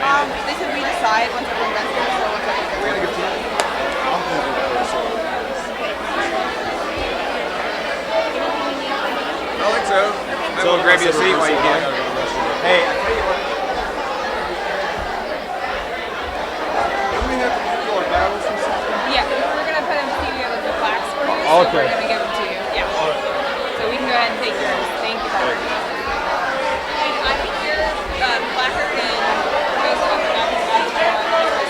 They said we decide once everyone gets here, so once everyone gets here. I'm thinking that way, so. I think so. Then we'll grab you a seat while you can. Hey, I tell you what. Do we have to do our battles or something? Yeah, we're going to put in studio with the plaques for you, so Okay. we're going to give them to you. Yeah. So we can go ahead and take yours. Thank you very much. And I think your placard goes up and up and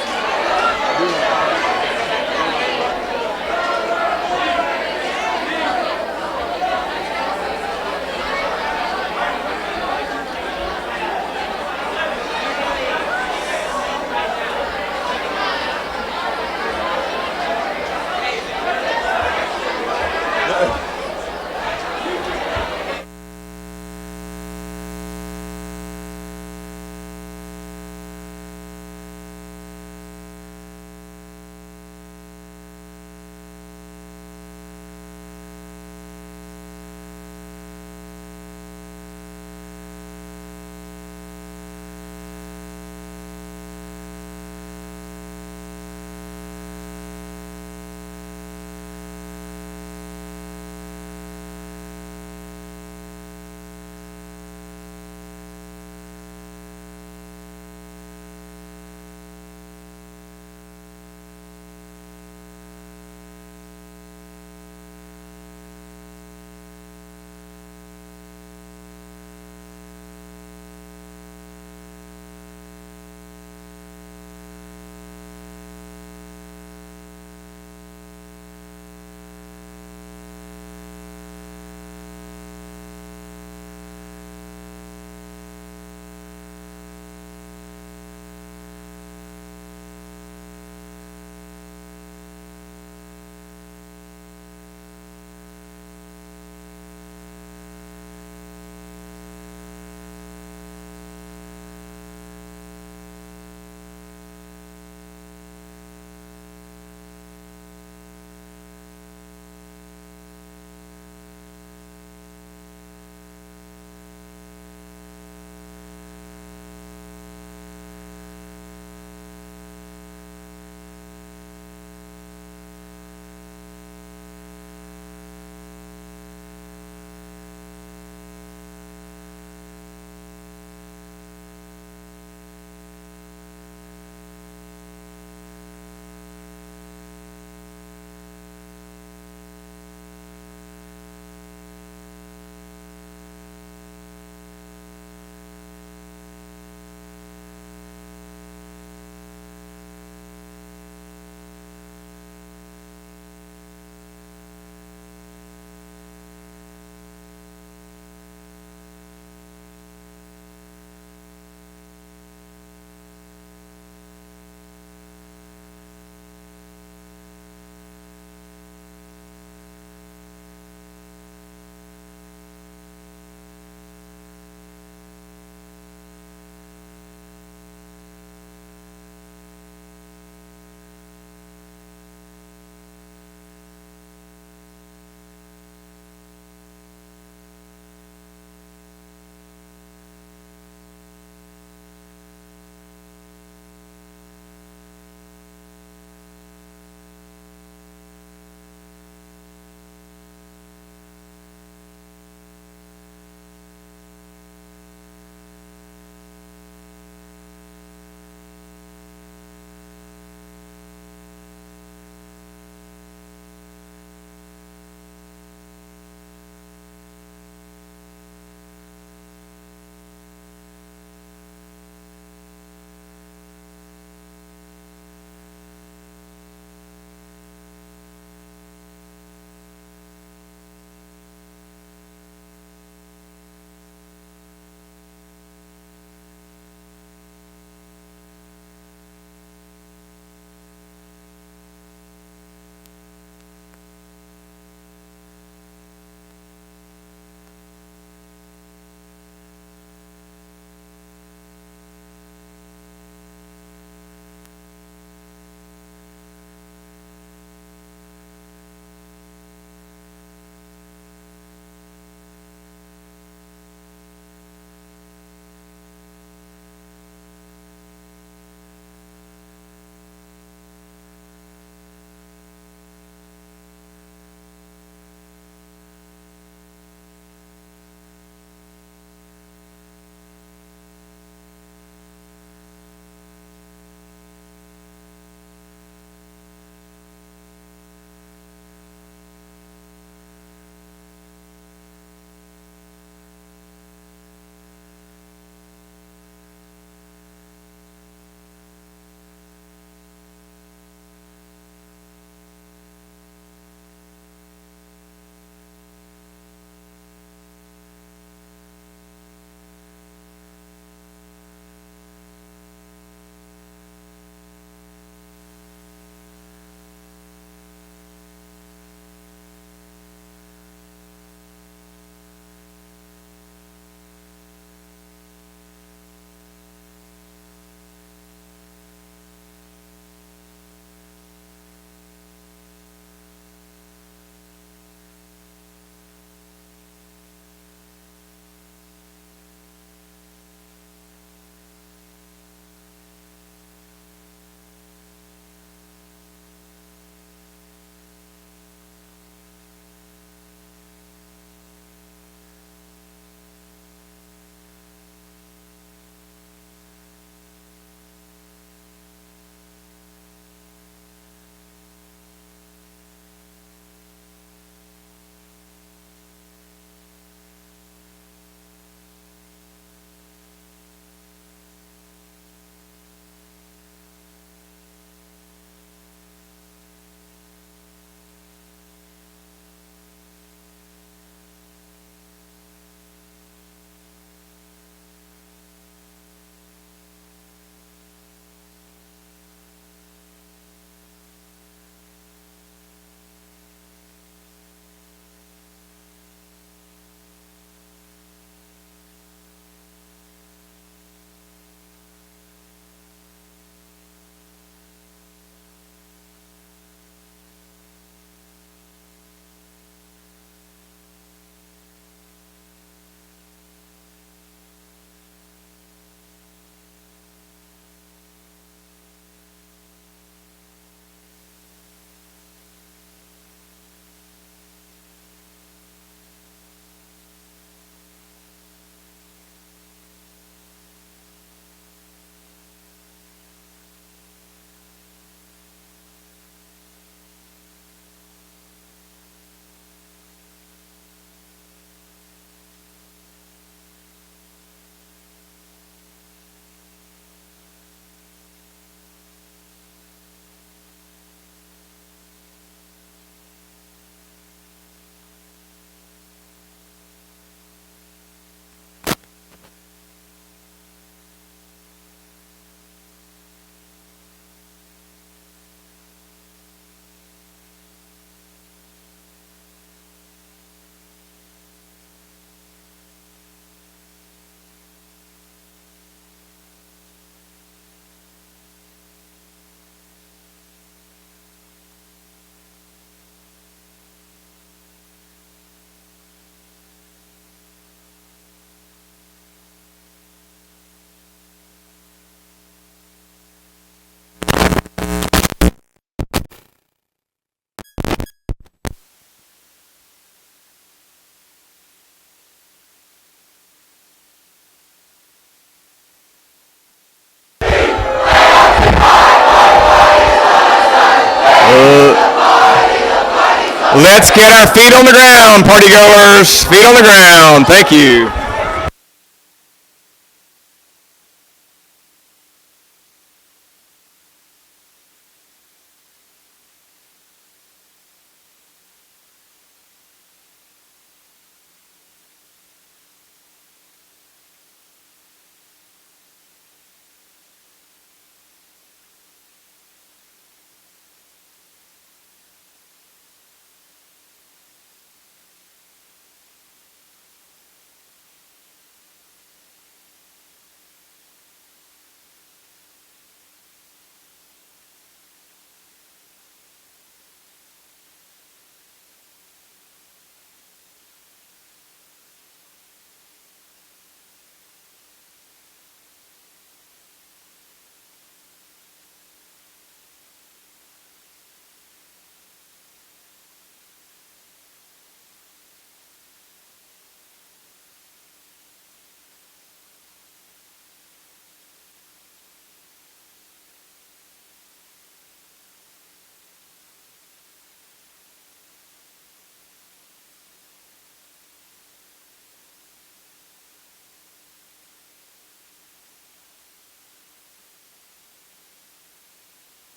Let's get our feet on the ground, party goers. Feet on the ground. Thank you.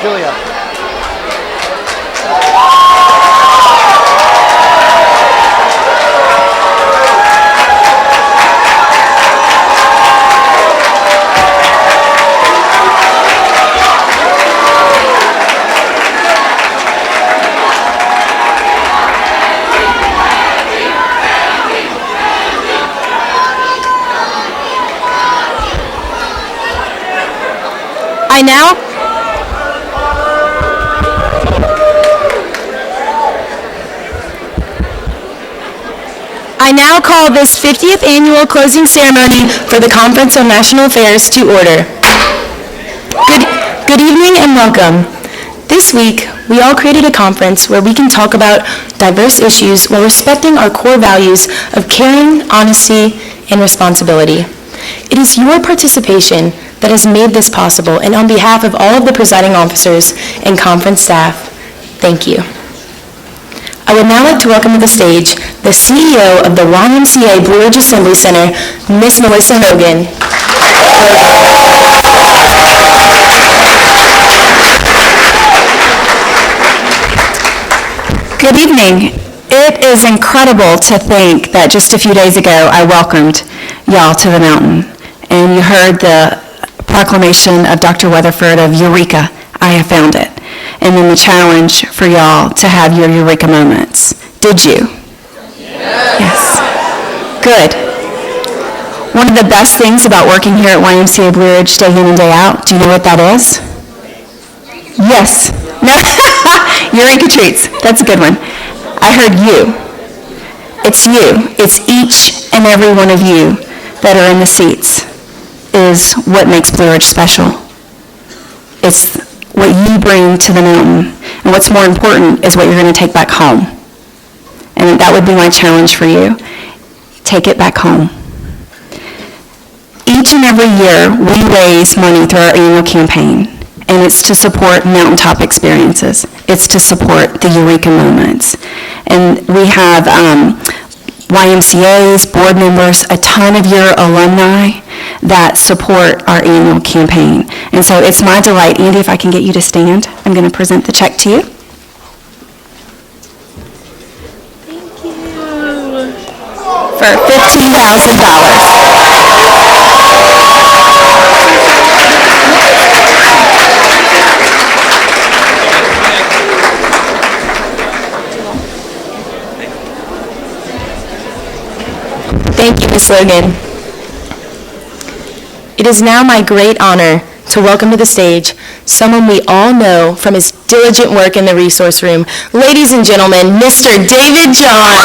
Julia. I now call this 50th annual closing ceremony for the Conference on National Affairs to order. Good evening and welcome. This week, we all created a conference where we can talk about diverse issues while respecting our core values of caring, honesty, and responsibility. It is your participation that has made this possible, and on behalf of all of the presiding officers and conference staff, thank you. I would now like to welcome to the stage the CEO of the YMCA Blue Ridge Assembly Center, Ms. Melissa Logan. Good evening. It is incredible to think that just a few days ago I welcomed y'all to the mountain, and you heard the proclamation of Dr. Weatherford of Eureka, I have found it, and then the challenge for y'all to have your Eureka moments. Did you? Yes. Good. One of the best things about working here at YMCA Blue Ridge day in and day out, do you know what that is? Yes. No. Eureka treats. That's a good one. I heard you. It's you. It's each and every one of you that are in the seats is what makes Blue Ridge special. It's what you bring to the mountain. And what's more important is what you're going to take back home. And that would be my challenge for you. Take it back home. Each and every year, we raise money through our annual campaign. And it's to support mountaintop experiences. It's to support the Eureka moments. And we have YMCAs, board members, a ton of your alumni that support our annual campaign. And so it's my delight. Andy, if I can get you to stand, I'm going to present the check to you. Thank you. For $15,000. Thank you, Ms. Logan. It is now my great honor to welcome to the stage someone we all know from his diligent work in the resource room. Ladies and gentlemen, Mr. David John.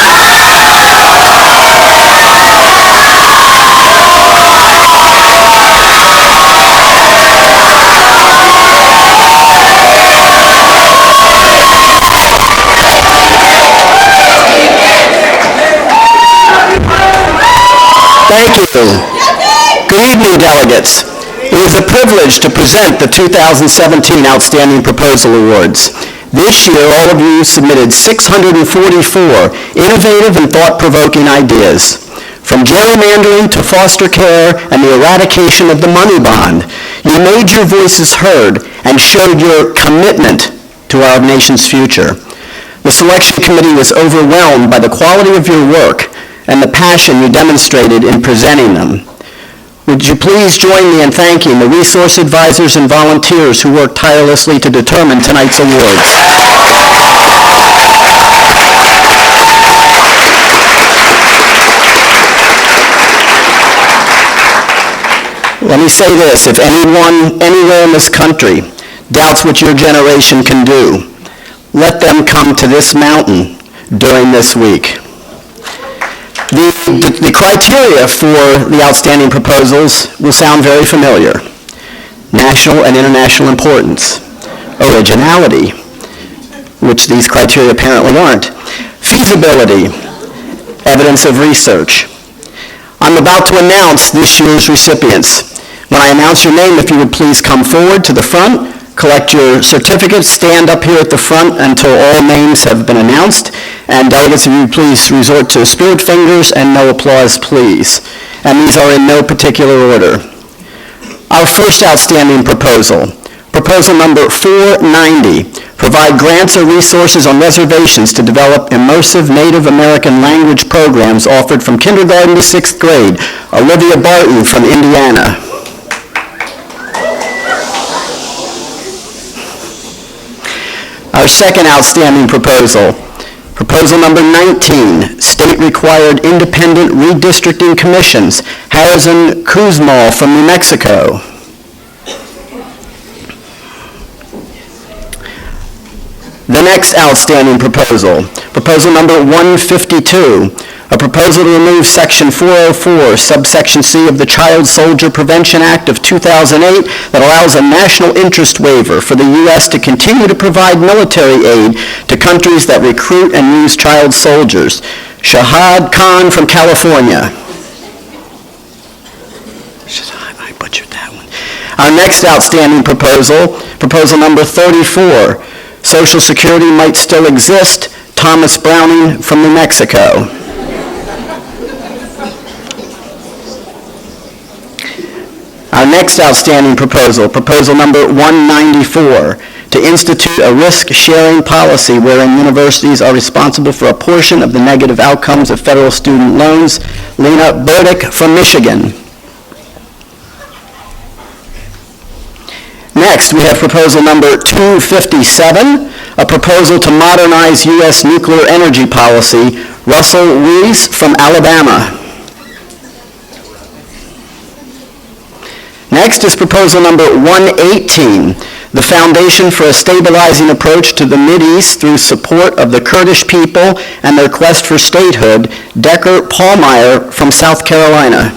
Thank you. Good evening, delegates. It is a privilege to present the 2017 Outstanding Proposal Awards. This year, all of you submitted 644 innovative and thought-provoking ideas. From gerrymandering to foster care and the eradication of the money bond, you made your voices heard and showed your commitment to our nation's future. The selection committee was overwhelmed by the quality of your work and the passion you demonstrated in presenting them. Would you please join me in thanking the resource advisors and volunteers who worked tirelessly to determine tonight's awards. Let me say this, if anyone anywhere in this country doubts what your generation can do, let them come to this mountain during this week. The criteria for the outstanding proposals will sound very familiar. National and international importance, originality, which these criteria apparently aren't, feasibility, evidence of research. I'm about to announce this year's recipients. When I announce your name, if you would please come forward to the front, collect your certificates, stand up here at the front until all names have been announced, and delegates, if you please resort to spirit fingers and no applause, please. And these are in no particular order. Our first outstanding proposal, Proposal number 490, provide grants or resources on reservations to develop immersive Native American language programs offered from kindergarten to 6th grade. Olivia Barton from Indiana. Our second outstanding proposal, proposal number 19, state-required independent redistricting commissions. Harrison Kuzmal from New Mexico. The next outstanding proposal, proposal number 152, a proposal to remove Section 404, subsection C of the Child Soldier Prevention Act of 2008 that allows a national interest waiver for the U.S. to continue to provide military aid to countries that recruit and use child soldiers. Shahad Khan from California. I butchered that one. Our next outstanding proposal, proposal number 34, Social Security might still exist. Thomas Browning from New Mexico. Our next outstanding proposal, proposal number 194, to institute a risk-sharing policy wherein universities are responsible for a portion of the negative outcomes of federal student loans. Lena Burdick from Michigan. Next, we have proposal number 257, a proposal to modernize U.S. nuclear energy policy. Russell Rees from Alabama. Next is proposal number 118, the Foundation for a Stabilizing Approach to the Mideast through support of the Kurdish people and their quest for statehood. Decker Pallmeyer from South Carolina.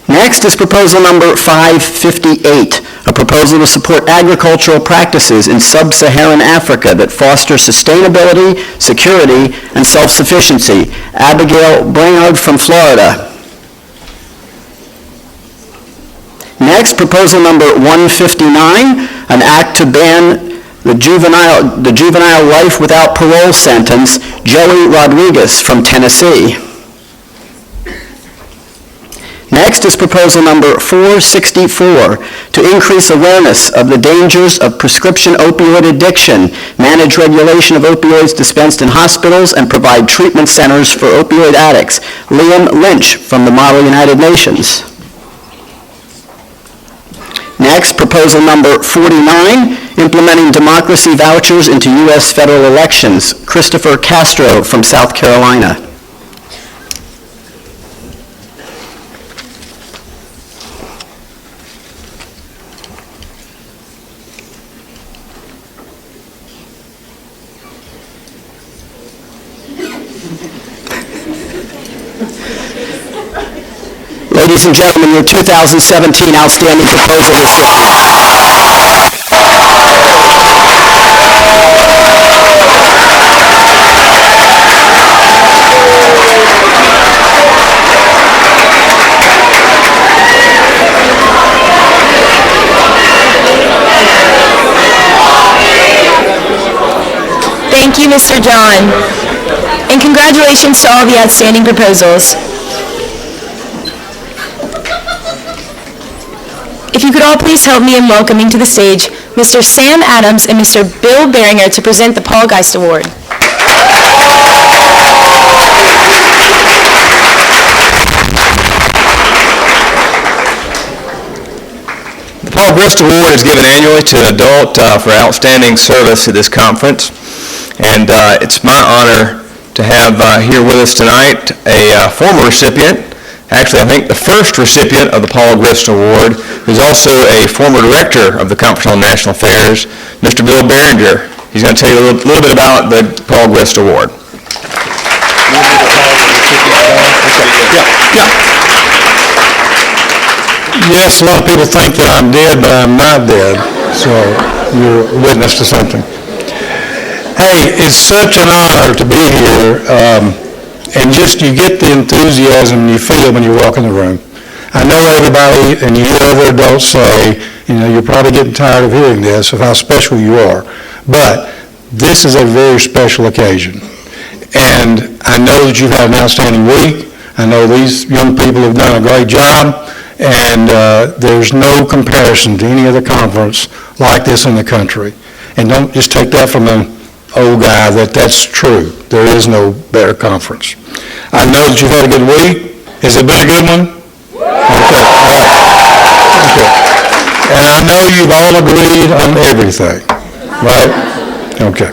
Next is proposal number 558, a proposal to support agricultural practices in sub-Saharan Africa that foster sustainability, security, and self-sufficiency. Abigail Brainerd from Florida. Next, proposal number 159, an act to ban the juvenile life without parole sentence. Joey Rodriguez from Tennessee. Next is proposal number 464, to increase awareness of the dangers of prescription opioid addiction, manage regulation of opioids dispensed in hospitals, and provide treatment centers for opioid addicts. Liam Lynch from the Model United Nations. Next, proposal number 49, implementing democracy vouchers into U.S. federal elections. Christopher Castro from South Carolina. Ladies and gentlemen, your 2017 Outstanding Proposal recipient. Thank you, Mr. John. And congratulations to all the outstanding proposals. If you could all please help me in welcoming to the stage Mr. Sam Adams and Mr. Bill Beringer to present the Paul Geist Award. The Paul Geist Award is given annually to an adult for outstanding service at this conference, and it's my honor to have here with us tonight a former recipient. Actually, I think the first recipient of the Paul Geist Award, who's also a former director of the Conference on National Affairs, Mr. Bill Beringer. He's going to tell you a little bit about the Paul Geist Award. Yes, a lot of people think that I'm dead, but I'm not dead, so you're a witness to something. Hey, it's such an honor to be here. And just you get the enthusiasm you feel when you walk in the room. I know everybody, and you hear other adults say, you're probably getting tired of hearing this, of how special you are. But this is a very special occasion. And I know that you've had an outstanding week. I know these young people have done a great job. And there's no comparison to any other conference like this in the country. And don't just take that from an old guy that that's true. There is no better conference. I know that you've had a good week. Has it been a good one? Okay. Okay. And I know you've all agreed on everything, right? Okay.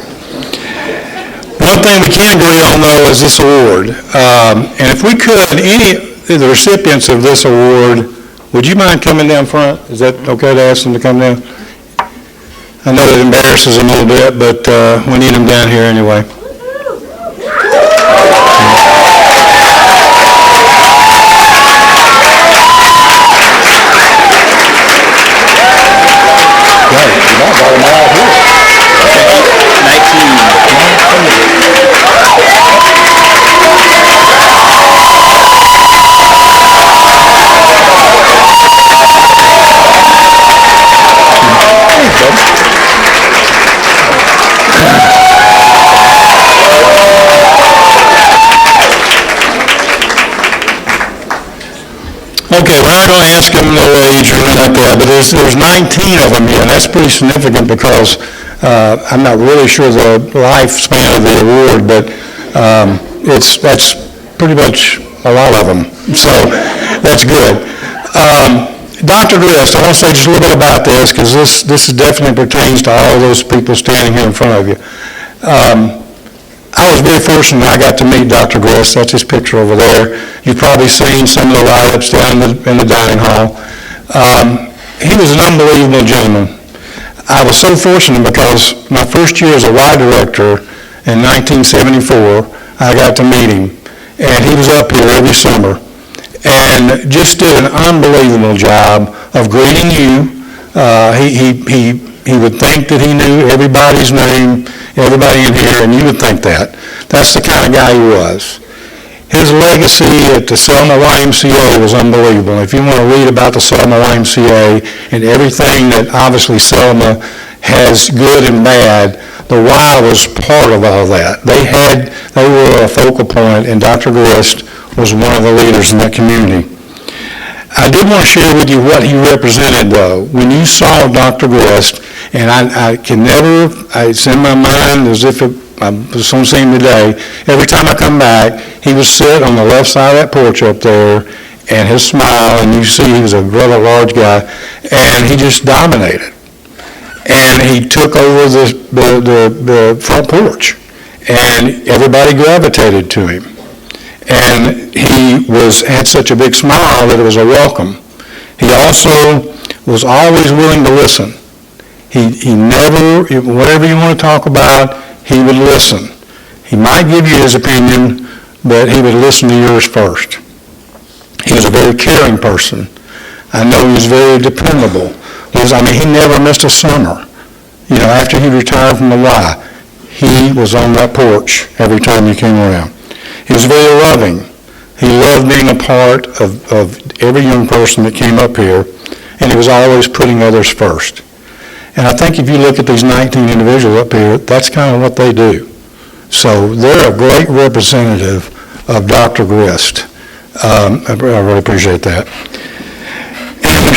One thing we can agree on, though, is this award. And if we could, any of the recipients of this award, would you mind coming down front? Is that okay to ask them to come down? I know it embarrasses them a little bit, but we need them down here anyway. Okay, we're not going to ask them their age or anything like that, but there's 19 of them here, and that's pretty significant because I'm not really sure the lifespan of the award, but that's pretty much a lot of them, so that's good. Dr. Grist, I want to say just a little bit about this because this definitely pertains to all those people standing here in front of you. I was very fortunate I got to meet Dr. Grist. That's his picture over there. You've probably seen some of the write-ups down in the dining hall. He was an unbelievable gentleman. I was so fortunate because my first year as a Y director in 1974, I got to meet him. And he was up here every summer and just did an unbelievable job of greeting you. He would think that he knew everybody's name, everybody in here, and you would think that. That's the kind of guy he was. His legacy at the Selma YMCA was unbelievable. If you want to read about the Selma YMCA and everything that obviously Selma has good and bad, the Y was part of all that. They were a focal point, and Dr. Grist was one of the leaders in that community. I did want to share with you what he represented, though. When you saw Dr. Grist, and it's in my mind as if I was on scene today, every time I come back, he would sit on the left side of that porch up there, and his smile, and you see he was a rather large guy, and he just dominated. And he took over the front porch, and everybody gravitated to him. And he had such a big smile that it was a welcome. He also was always willing to listen. He never, whatever you want to talk about, he would listen. He might give you his opinion, but he would listen to yours first. He was a very caring person. I know he was very dependable. He never missed a summer. After he retired from the Y, he was on that porch every time you came around. He was very loving. He loved being a part of every young person that came up here, and he was always putting others first. And I think if you look at these 19 individuals up here, that's kind of what they do. So they're a great representative of Dr. Grist. I really appreciate that. And,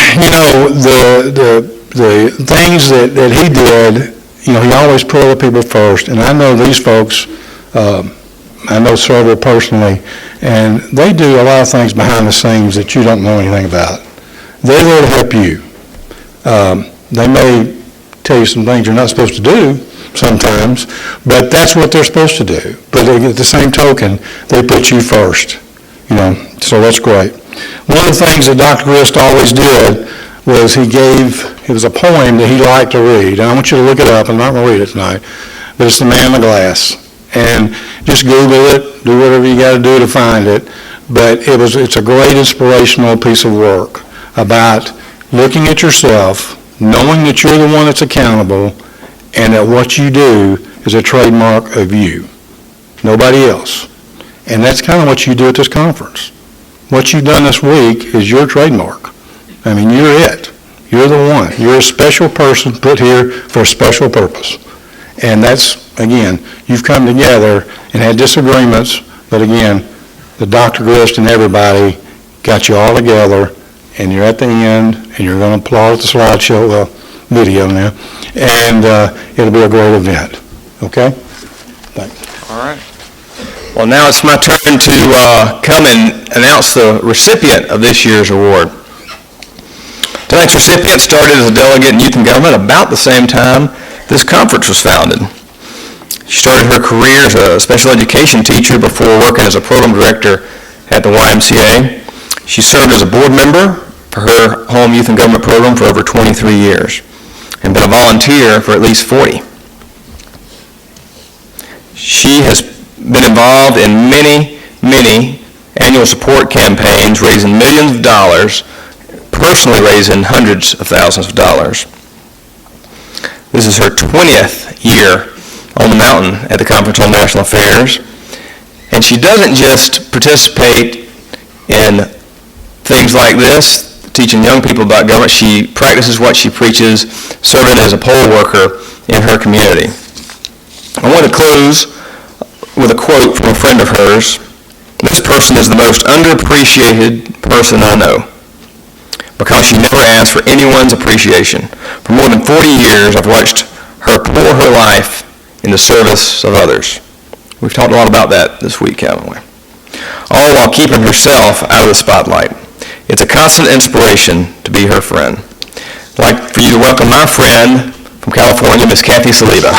the things that he did, he always put other people first. And I know these folks, I know several personally, and they do a lot of things behind the scenes that you don't know anything about. They're there to help you. They may tell you some things you're not supposed to do sometimes, but that's what they're supposed to do. But at the same token, they put you first, so that's great. One of the things that Dr. Grist always did was it was a poem that he liked to read, and I want you to look it up. I'm not going to read it tonight, but it's The Man in the Glass. And just Google it, do whatever you got to do to find it. But it's a great inspirational piece of work about looking at yourself, knowing that you're the one that's accountable, and that what you do is a trademark of you, nobody else. And that's kind of what you do at this conference. What you've done this week is your trademark. You're it. You're the one. You're a special person put here for a special purpose. And that's, again, you've come together and had disagreements, but again, the Dr. Grist and everybody got you all together, and you're at the end, and you're going to applaud the slideshow video now, and it'll be a great event. Okay? Thanks. All right. Well, now it's my turn to come and announce the recipient of this year's award. Tonight's recipient started as a delegate in youth and government about the same time this conference was founded. She started her career as a special education teacher before working as a program director at the Ymca. She served as a board member for her home youth and government program for over 23 years and been a volunteer for at least 40. She has been involved in many, many annual support campaigns, raising millions of dollars, personally raising hundreds of thousands of dollars. This is her 20th year on the mountain at the Conference on National Affairs, and she doesn't just participate in things like this, teaching young people about government. She practices what she preaches, serving as a poll worker in her community. I want to close with a quote from a friend of hers. This person is the most underappreciated person I know because she never asks for anyone's appreciation. For more than 40 years, I've watched her pour her life in the service of others. We've talked a lot about that this week, haven't we? All while keeping herself out of the spotlight. It's a constant inspiration to be her friend. I'd like for you to welcome my friend from California, Miss Kathy Saliba.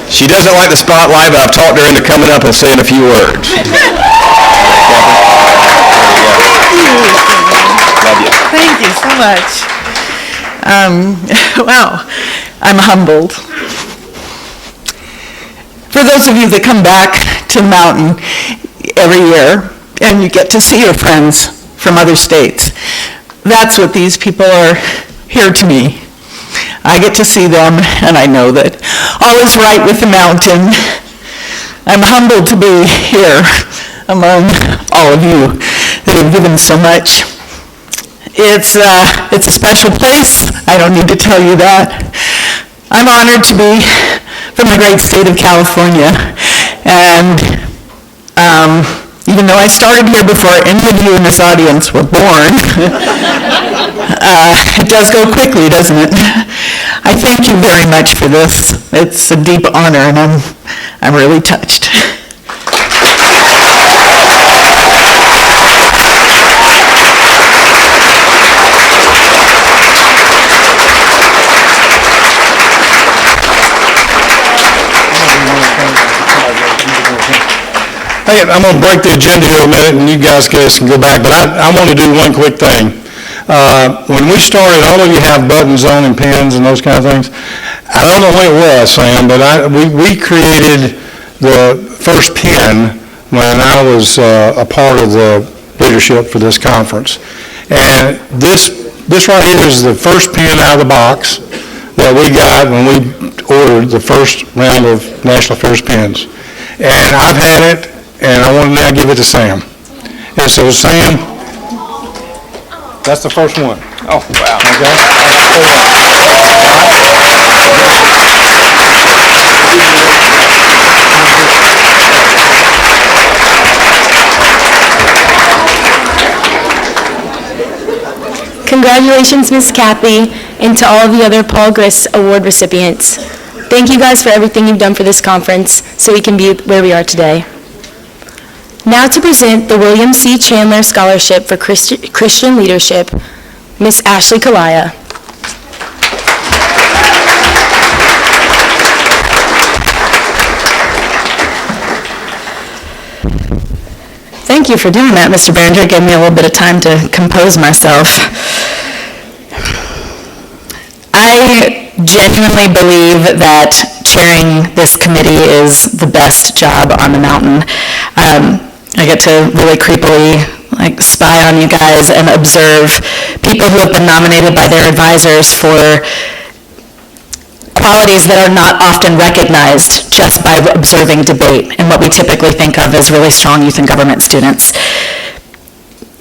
She doesn't like the spotlight, but I've talked her into coming up and saying a few words. Thank you so much. Wow, I'm humbled. For those of you that come back to the mountain every year and you get to see your friends from other states, that's what these people are here to me. I get to see them, and I know that all is right with the mountain. I'm humbled to be here among all of you that have given so much. It's a special place. I don't need to tell you that. I'm honored to be from the great state of California, and even though I started here before any of you in this audience were born, it does go quickly, doesn't it? I thank you very much for this. It's a deep honor, and I'm really touched. Hey, I'm going to break the agenda here a minute, and you guys can go back, but I want to do one quick thing. When we started, all of you have buttons on and pins and those kind of things. I don't know when it was, Sam, but we created the first pin when I was a part of the leadership for this conference. And this right here is the first pin out of the box that we got when we ordered the first round of National Affairs pins. And I've had it, and I want to now give it to Sam. And so, Sam, that's the first one. Oh, wow. Congratulations, Miss Kathy, and to all of the other Paul Grist Award recipients. Thank you guys for everything you've done for this conference so we can be where we are today. Now to present the William C. Chandler Scholarship for Christian Leadership, Miss Ashley Kalaya. Thank you for doing that, Mr. Behringer. It gave me a little bit of time to compose myself. I genuinely believe that chairing this committee is the best job on the mountain. I get to really creepily spy on you guys and observe people who have been nominated by their advisors for qualities that are not often recognized just by observing debate and what we typically think of as really strong youth and government students.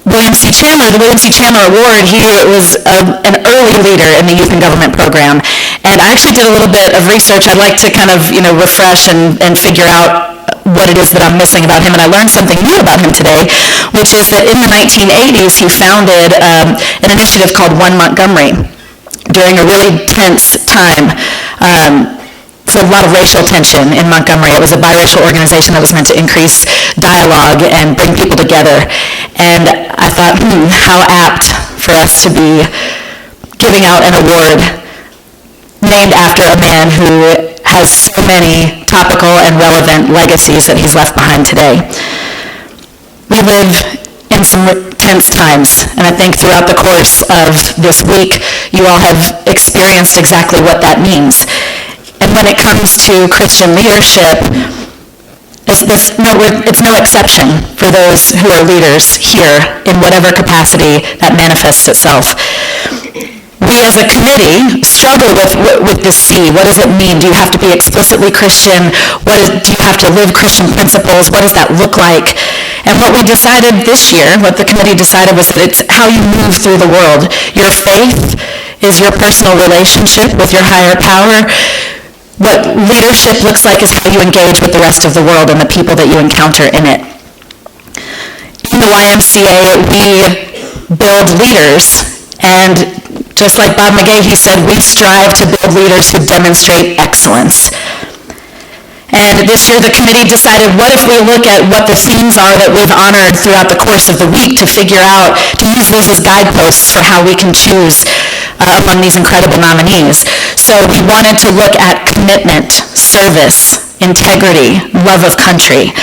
William C. Chandler, the William C. Chandler Award, he was an early leader in the youth and government program. And I actually did a little bit of research. I'd like to kind of, refresh and figure out what it is that I'm missing about him. And I learned something new about him today, which is that in the 1980s, he founded an initiative called One Montgomery during a really tense time. For a lot of racial tension in Montgomery. It was a biracial organization that was meant to increase dialogue and bring people together. And I thought, how apt for us to be giving out an award named after a man who has so many topical and relevant legacies that he's left behind today. We live in some tense times, and I think throughout the course of this week, you all have experienced exactly what that means. And when it comes to Christian leadership, it's no exception for those who are leaders here in whatever capacity that manifests itself. We as a committee struggle with this C. What does it mean? Do you have to be explicitly Christian? Do you have to live Christian principles? What does that look like? And what we decided this year, what the committee decided, was that it's how you move through the world. Your faith is your personal relationship with your higher power. What leadership looks like is how you engage with the rest of the world and the people that you encounter in it. In the YMCA, we build leaders, and just like Bob McGay, he said, we strive to build leaders who demonstrate excellence. And this year the committee decided, what if we look at what the themes are that we've honored throughout the course of the week to figure out, to use those as guideposts for how we can choose among these incredible nominees. So we wanted to look at commitment, service, integrity, love of country.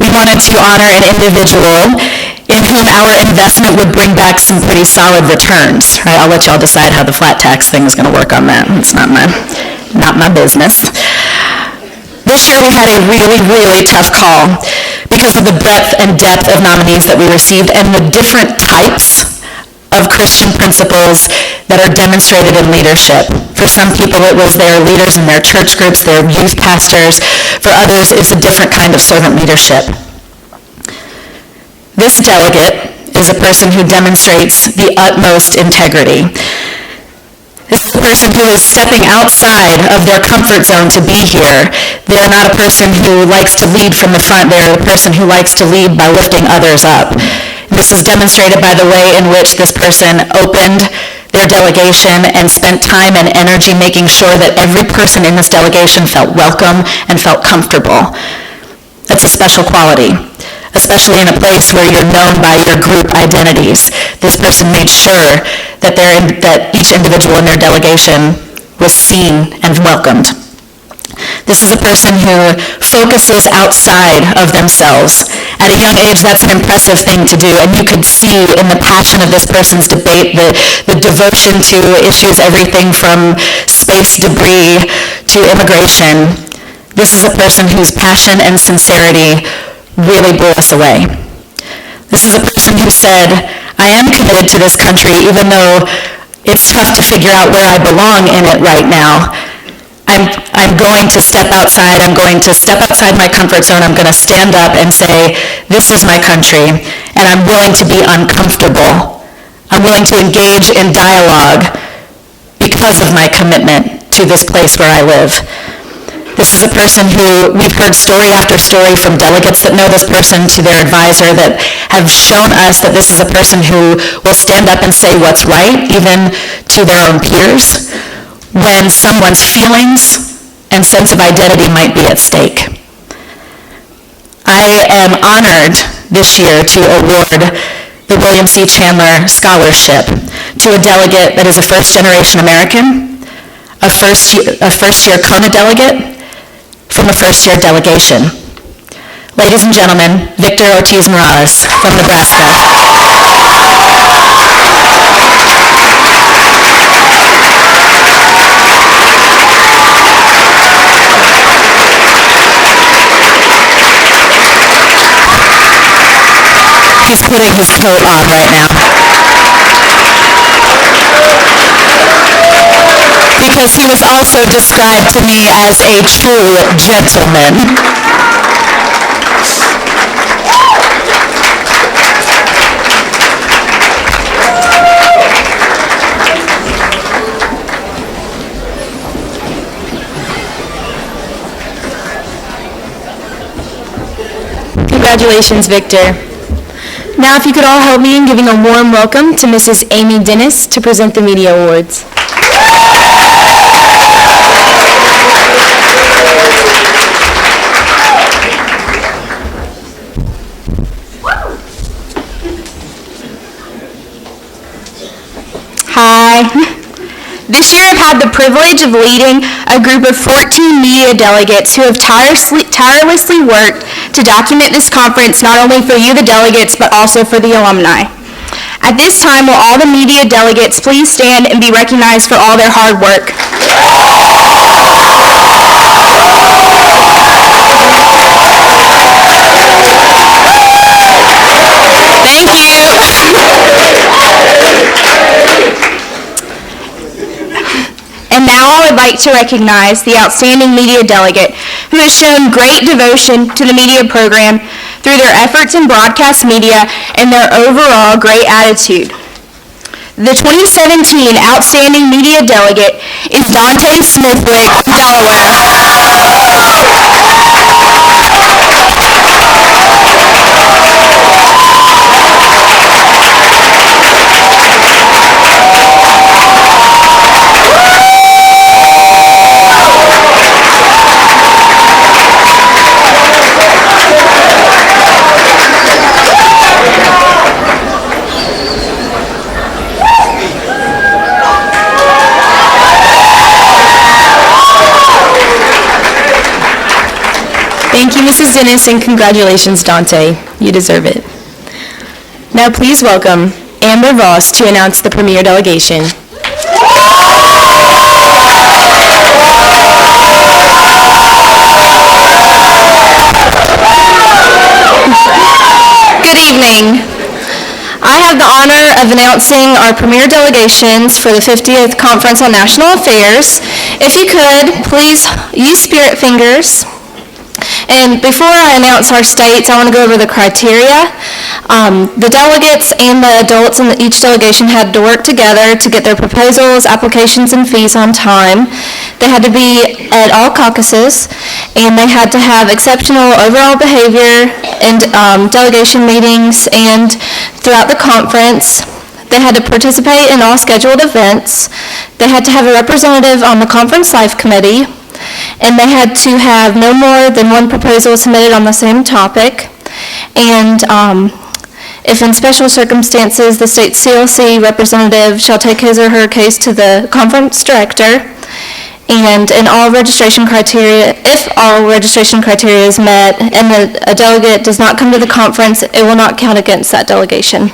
We wanted to honor an individual in whom our investment would bring back some pretty solid returns. Right? I'll let y'all decide how the flat tax thing is going to work on that. It's not my business. This year we had a really, really tough call because of the breadth and depth of nominees that we received and the different types of Christian principles that are demonstrated in leadership. For some people it was their leaders in their church groups, their youth pastors. For others it's a different kind of servant leadership. This delegate is a person who demonstrates the utmost integrity. This is a person who is stepping outside of their comfort zone to be here. They're not a person who likes to lead from the front. They're a person who likes to lead by lifting others up. This is demonstrated by the way in which this person opened their delegation and spent time and energy making sure that every person in this delegation felt welcome and felt comfortable. That's a special quality, especially in a place where you're known by your group identities. This person made sure that each individual in their delegation was seen and welcomed. This is a person who focuses outside of themselves. At a young age, that's an impressive thing to do, and you could see in the passion of this person's debate the devotion to issues, everything from space debris to immigration. This is a person whose passion and sincerity really blew us away. This is a person who said, I am committed to this country even though it's tough to figure out where I belong in it right now. I'm going to step outside. I'm going to step outside my comfort zone. I'm going to stand up and say, this is my country, and I'm willing to be uncomfortable. I'm willing to engage in dialogue because of my commitment to this place where I live. This is a person who we've heard story after story from delegates that know this person to their advisor that have shown us that this is a person who will stand up and say what's right, even to their own peers, when someone's feelings and sense of identity might be at stake. I am honored this year to award the William C. Chandler Scholarship to a delegate that is a first-generation American, a first-year Cona delegate, from a first-year delegation. Ladies and gentlemen, Victor Ortiz Morales from Nebraska. he's putting his coat on right now. Because he was also described to me as a true gentleman. Congratulations, Victor. Now, if you could all help me in giving a warm welcome to Mrs. Amy Dennis to present the Media Awards. Hi. This year I've had the privilege of leading a group of 14 media delegates who have tirelessly worked to document this conference not only for you, the delegates, but also for the alumni. At this time, will all the media delegates please stand and be recognized for all their hard work? Thank you. And now I would like to recognize the outstanding media delegate who has shown great devotion to the media program through their efforts in broadcast media and their overall great attitude. The 2017 Outstanding Media Delegate is Dante Smithwick, Delaware. Thank you, Mrs. Dennis, and congratulations, Dante. You deserve it. Now please welcome Amber Voss to announce the premier delegation. Good evening. I have the honor of announcing our premier delegations for the 50th Conference on National Affairs. If you could, please use spirit fingers. And before I announce our states, I want to go over the criteria. The delegates and the adults in each delegation had to work together to get their proposals, applications, and fees on time. They had to be at all caucuses, and they had to have exceptional overall behavior in delegation meetings and throughout the conference. They had to participate in all scheduled events. They had to have a representative on the Conference Life Committee, and they had to have no more than one proposal submitted on the same topic. And if in special circumstances, the state CLC representative shall take his or her case to the conference director. And in all registration criteria, if all registration criteria is met and a delegate does not come to the conference, it will not count against that delegation.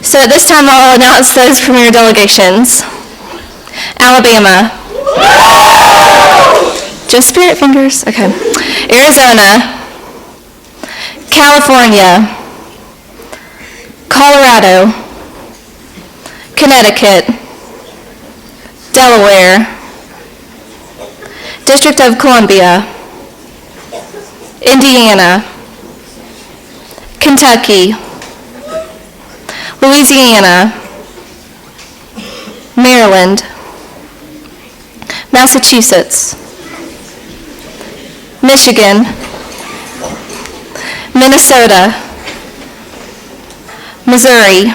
So at this time, I'll announce those premier delegations. Alabama. Just spirit fingers? Okay. Arizona. California. Colorado. Connecticut. Delaware. District of Columbia. Indiana. Kentucky. Louisiana. Maryland. Massachusetts, Michigan, Minnesota, Missouri,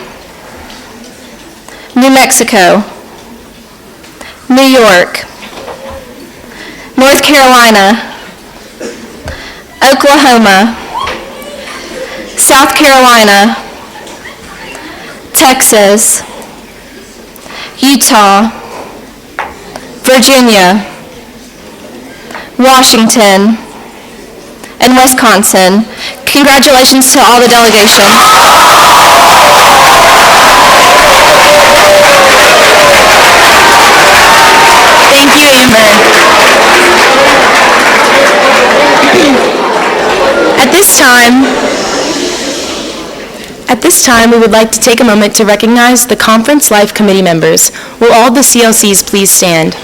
New Mexico, New York, North Carolina, Oklahoma, South Carolina, Texas, Utah, Virginia, Washington, and Wisconsin. Congratulations to all the delegation. Thank you, Amber. At this time, At this time, we would like to take a moment to recognize the Conference Life Committee members. Will all the CLCs please stand?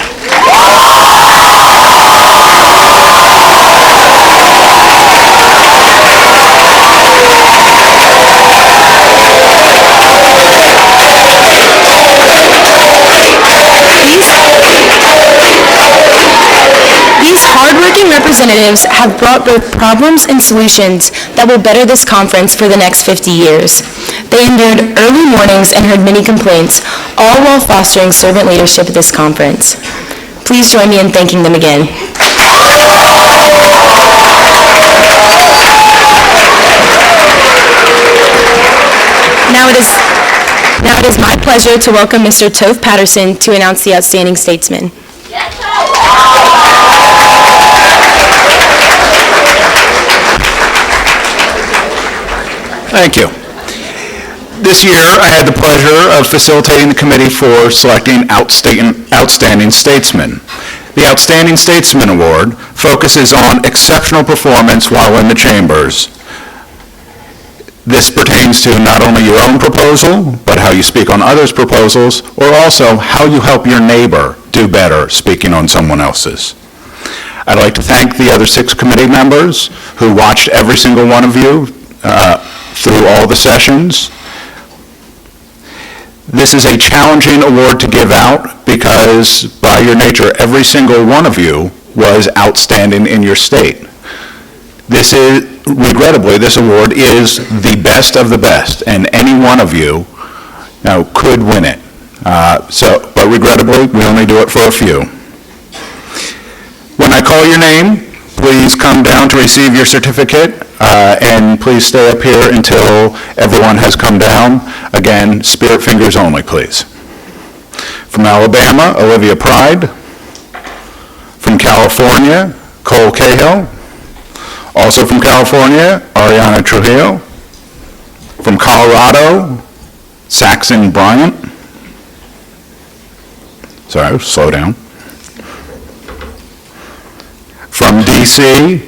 These hardworking representatives have brought both problems and solutions that will better this conference for the next 50 years. They endured early mornings and heard many complaints, all while fostering servant leadership at this conference. Please join me in thanking them again. Now it is my pleasure to welcome Mr. Toph Patterson to announce the Outstanding Statesmen. Thank you. This year, I had the pleasure of facilitating the committee for selecting Outstanding Statesmen. The Outstanding Statesman Award focuses on exceptional performance while in the chambers. This pertains to not only your own proposal, but how you speak on others' proposals, or also how you help your neighbor do better speaking on someone else's. I'd like to thank the other 6 committee members who watched every single one of you through all the sessions. This is a challenging award to give out because by your nature, every single one of you was outstanding in your state. Regrettably, this award is the best of the best, and any one of you could win it. But regrettably, we only do it for a few. When I call your name, please come down to receive your certificate, and please stay up here until everyone has come down. Again, spirit fingers only, please. From Alabama, Olivia Pride. From California, Cole Cahill. Also from California, Ariana Trujillo. From Colorado, Saxon Bryant. Sorry, slow down. From D.C.,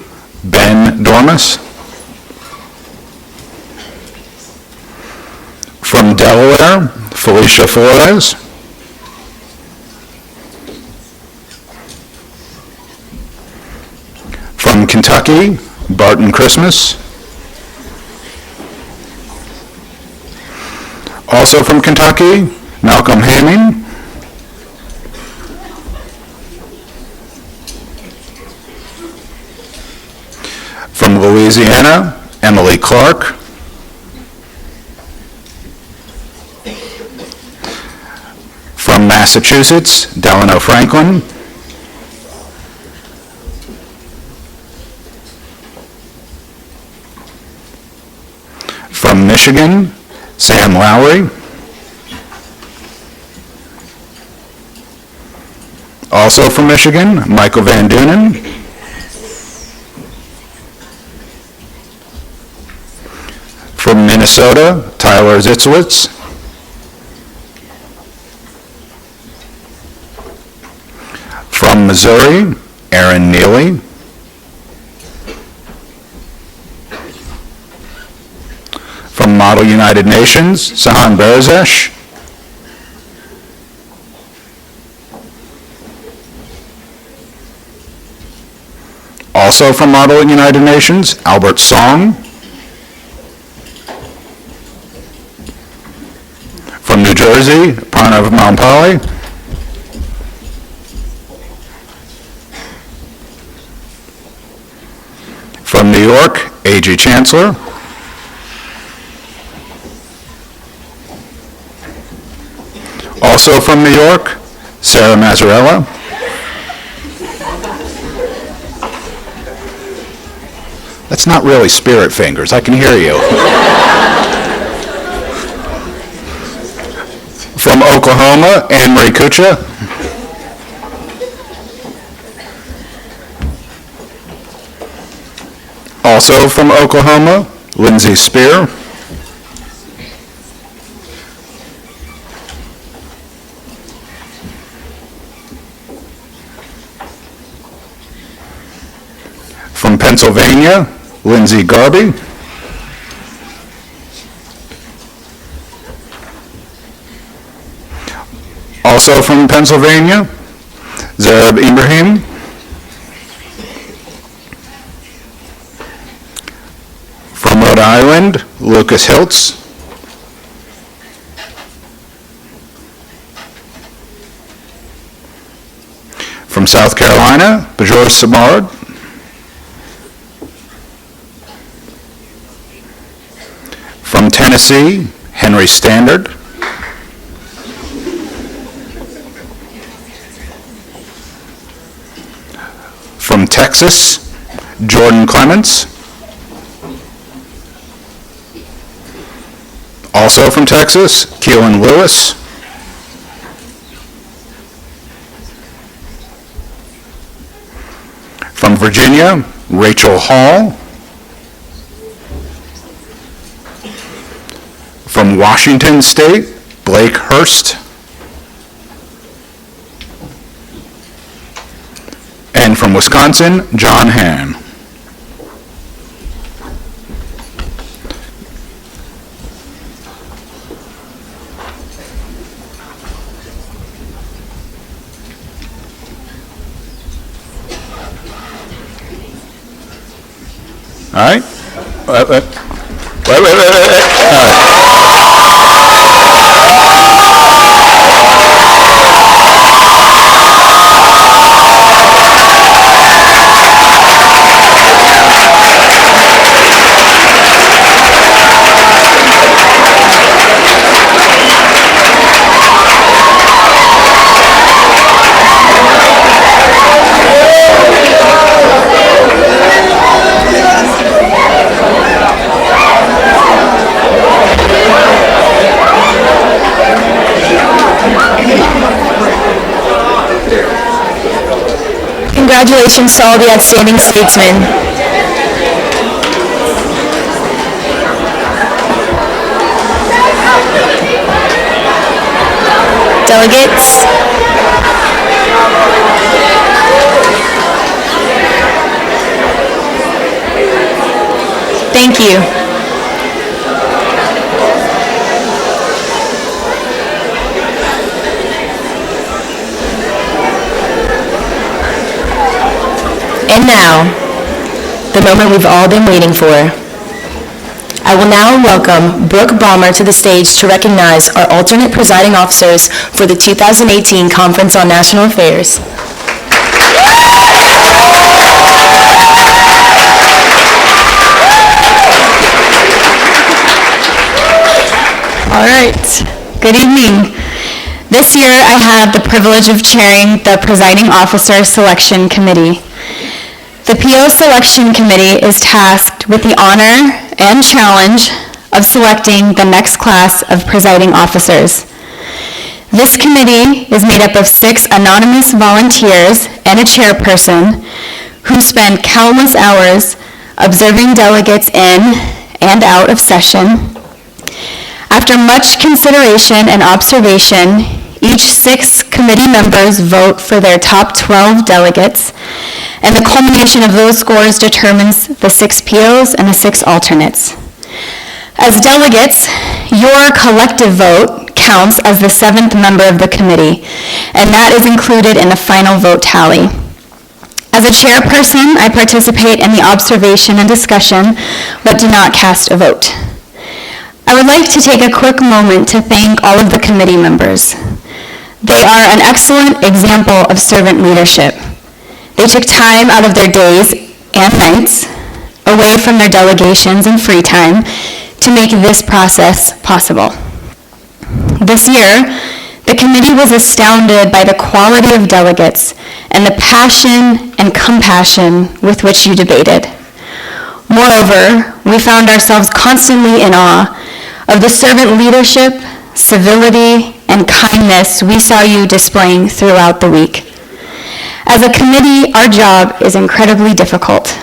Ben Dormus. From Delaware, Felicia Flores. From Kentucky, Barton Christmas. Also from Kentucky, Malcolm Hamming. From Louisiana, Emily Clark. From Massachusetts, Delano Franklin. From Michigan, Sam Lowry. Also from Michigan, Michael Van Dunen. From Minnesota, Tyler Zitzowitz. From Missouri, Aaron Neely. From Model United Nations, Sahan Barazesh. Also from Model United Nations, Albert Song. From New Jersey, Pranav Mampali. From New York, A.G. Chancellor. Also from New York, Sarah Mazzarella. That's not really spirit fingers, I can hear you. From Oklahoma, Anne Marie Kucha. Also from Oklahoma, Lindsay Spear. From Pennsylvania, Lindsay Garby. Also from Pennsylvania, Zareb Ibrahim. From Rhode Island, Lucas Hiltz. From South Carolina, Bajor Samard. From Tennessee, Henry Standard. From Texas, Jordan Clements. Also from Texas, Keelan Lewis. From Virginia, Rachel Hall. From Washington State, Blake Hurst. And from Wisconsin, John Hann. All right. Wait. All Congratulations to all the outstanding statesmen. Delegates. Thank you. And now, the moment we've all been waiting for. I will now welcome Brooke Balmer to the stage to recognize our alternate presiding officers for the 2018 Conference on National Affairs. All right. Good evening. This year, I have the privilege of chairing the Presiding Officer Selection Committee. The Pio Selection Committee is tasked with the honor and challenge of selecting the next class of presiding officers. This committee is made up of 6 anonymous volunteers and a chairperson who spend countless hours observing delegates in and out of session. After much consideration and observation, each 6 committee members vote for their top 12 delegates, and the culmination of those scores determines the 6 POs and the 6 alternates. As delegates, your collective vote counts as the 7th member of the committee, and that is included in the final vote tally. As a chairperson, I participate in the observation and discussion, but do not cast a vote. I would like to take a quick moment to thank all of the committee members. They are an excellent example of servant leadership. They took time out of their days and nights, away from their delegations and free time, to make this process possible. This year, the committee was astounded by the quality of delegates and the passion and compassion with which you debated. Moreover, we found ourselves constantly in awe of the servant leadership, civility, and kindness we saw you displaying throughout the week. As a committee, our job is incredibly difficult,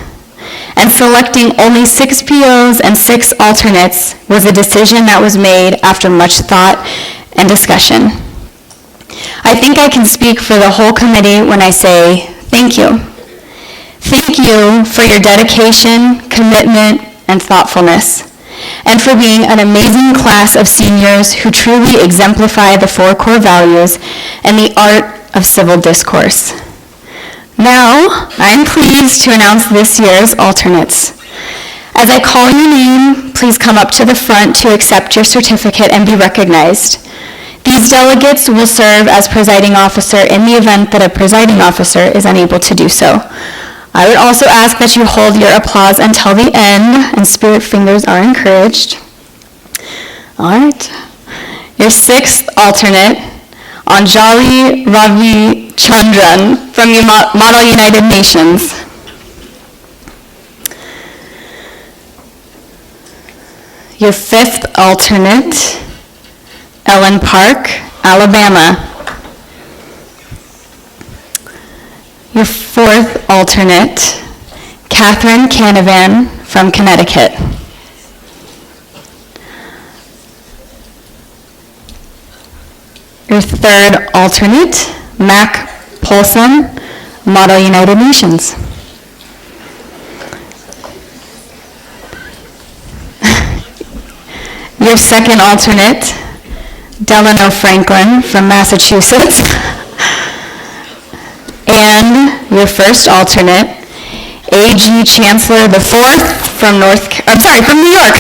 and selecting only 6 POs and 6 alternates was a decision that was made after much thought and discussion. I think I can speak for the whole committee when I say thank you. Thank you for your dedication, commitment, and thoughtfulness. and for being an amazing class of seniors who truly exemplify the 4 core values and the art of civil discourse. Now, I'm pleased to announce this year's alternates. As I call your name, please come up to the front to accept your certificate and be recognized. These delegates will serve as presiding officer in the event that a presiding officer is unable to do so. I would also ask that you hold your applause until the end, and spirit fingers are encouraged. All right. Your 6th alternate, Anjali Ravi Chandran from the Model United Nations. Your 5th alternate, Ellen Park, Alabama. Your 4th alternate, Catherine Canavan from Connecticut. Your 3rd alternate, Mac Polson, Model United Nations. Your 2nd alternate, Delano Franklin from Massachusetts. And your 1st alternate, A.G. Chancellor IV from New York.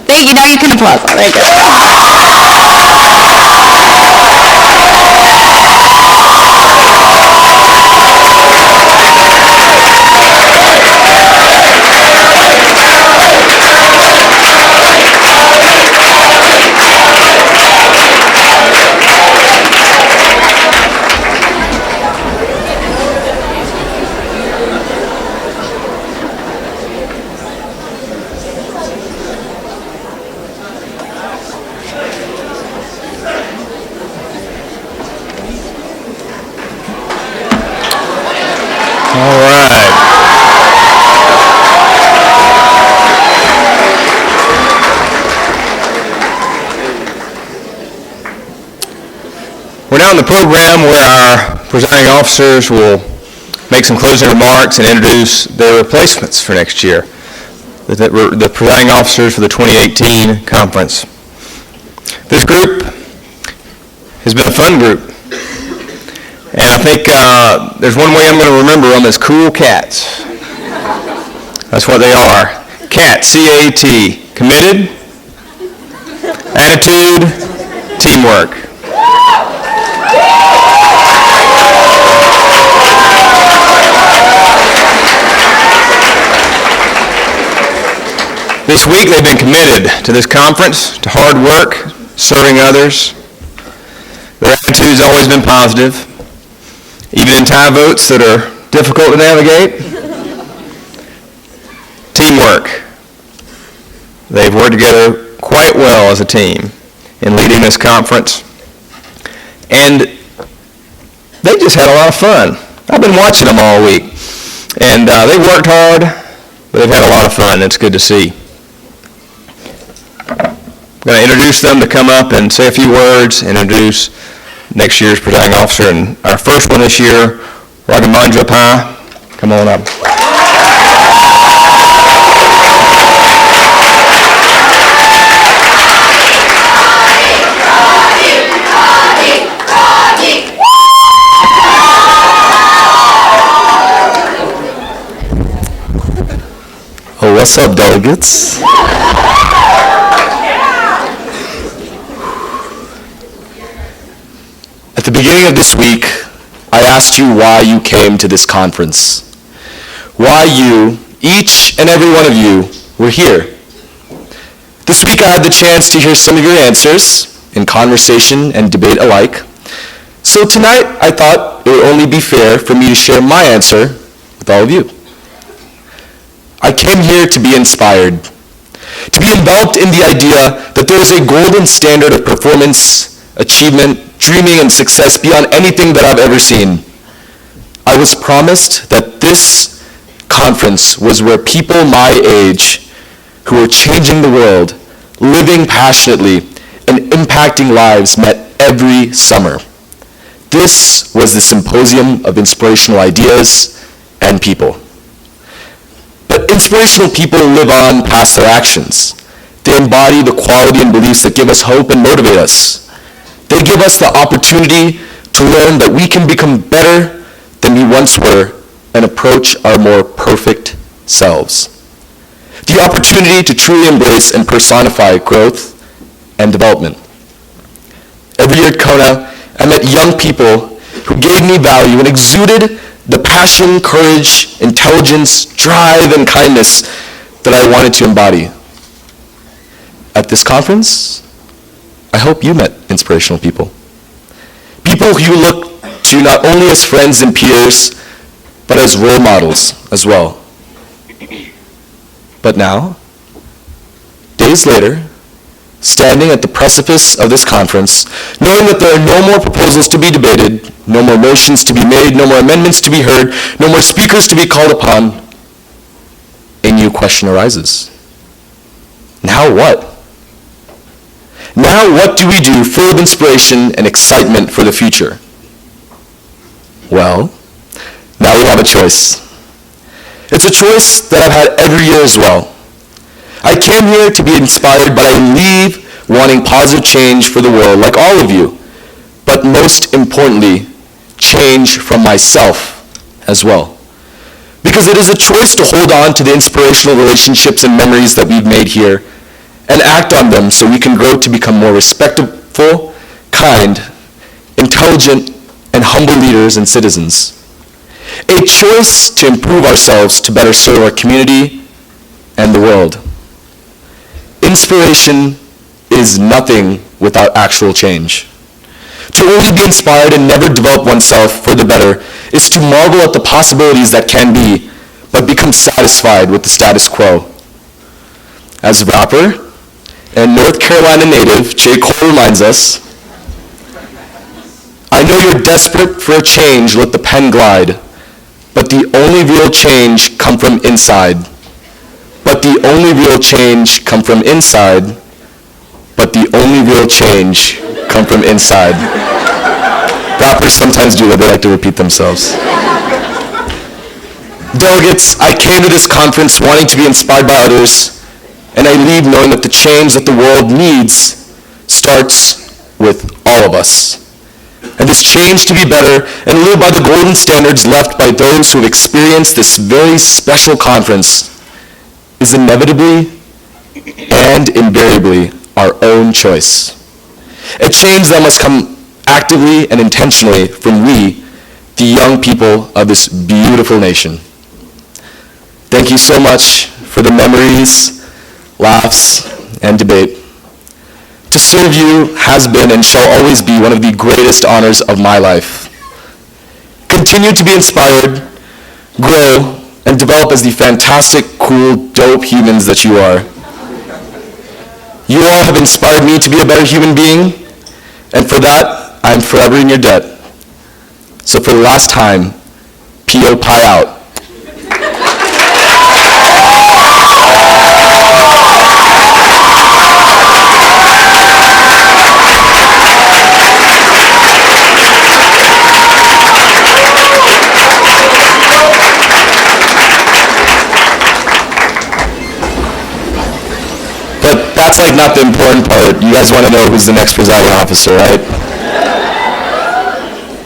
Thank you, now you can applaud. There you go. All right. We're now in the program where our presiding officers will make some closing remarks and introduce their replacements for next year, the presiding officers for the 2018 conference. This group has been a fun group. And I think there's one way I'm going to remember them as cool cats. That's what they are. CAT, C-A-T. Committed, attitude, teamwork. This week they've been committed to this conference, to hard work, serving others. Their attitude's always been positive, even in tie votes that are difficult to navigate. Teamwork. They've worked together quite well as a team in leading this conference. And they just had a lot of fun. I've been watching them all week. And they worked hard, but they've had a lot of fun. It's good to see. I'm going to introduce them to come up and say a few words, introduce next year's presiding officer, and our first one this year, Ragamandra Pai. Come on up. Oh, what's up, delegates? At the beginning of this week, I asked you why you came to this conference. Why you, each and every one of you, were here. This week I had the chance to hear some of your answers in conversation and debate alike. So tonight I thought it would only be fair for me to share my answer with all of you. I came here to be inspired, to be enveloped in the idea that there is a golden standard of performance, achievement, dreaming, and success beyond anything that I've ever seen. I was promised that this conference was where people my age, who were changing the world, living passionately, and impacting lives, met every summer. This was the symposium of inspirational ideas and people. But inspirational people live on past their actions. They embody the quality and beliefs that give us hope and motivate us. They give us the opportunity to learn that we can become better than we once were and approach our more perfect selves. The opportunity to truly embrace and personify growth and development. Every year at Cona, I met young people who gave me value and exuded the passion, courage, intelligence, drive, and kindness that I wanted to embody. At this conference, I hope you met inspirational people. People who you look to not only as friends and peers, but as role models as well. But now, days later, standing at the precipice of this conference, knowing that there are no more proposals to be debated, no more motions to be made, no more amendments to be heard, no more speakers to be called upon, a new question arises. Now what? Now what do we do full of inspiration and excitement for the future? Well, now we have a choice. It's a choice that I've had every year as well. I came here to be inspired, but I leave wanting positive change for the world, like all of you. But most importantly, change from myself as well. Because it is a choice to hold on to the inspirational relationships and memories that we've made here and act on them so we can grow to become more respectful, kind, intelligent, and humble leaders and citizens. A choice to improve ourselves to better serve our community and the world. Inspiration is nothing without actual change. To only be inspired and never develop oneself for the better is to marvel at the possibilities that can be, but become satisfied with the status quo. As rapper and North Carolina native J. Cole reminds us, I know you're desperate for a change, let the pen glide, but the only real change come from inside. But the only real change come from inside. But the only real change come from inside. Rappers sometimes do that, they like to repeat themselves. Delegates, I came to this conference wanting to be inspired by others, and I leave knowing that the change that the world needs starts with all of us. And this change to be better and live by the golden standards left by those who have experienced this very special conference is inevitably and invariably our own choice. A change that must come actively and intentionally from we, the young people of this beautiful nation. Thank you so much for the memories, laughs, and debate. To serve you has been and shall always be one of the greatest honors of my life. Continue to be inspired, grow, and develop as the fantastic, cool, dope humans that you are. You all have inspired me to be a better human being, and for that, I'm forever in your debt. So for the last time, Pio Pi out. But that's like not the important part. You guys want to know who's the next presiding officer, right?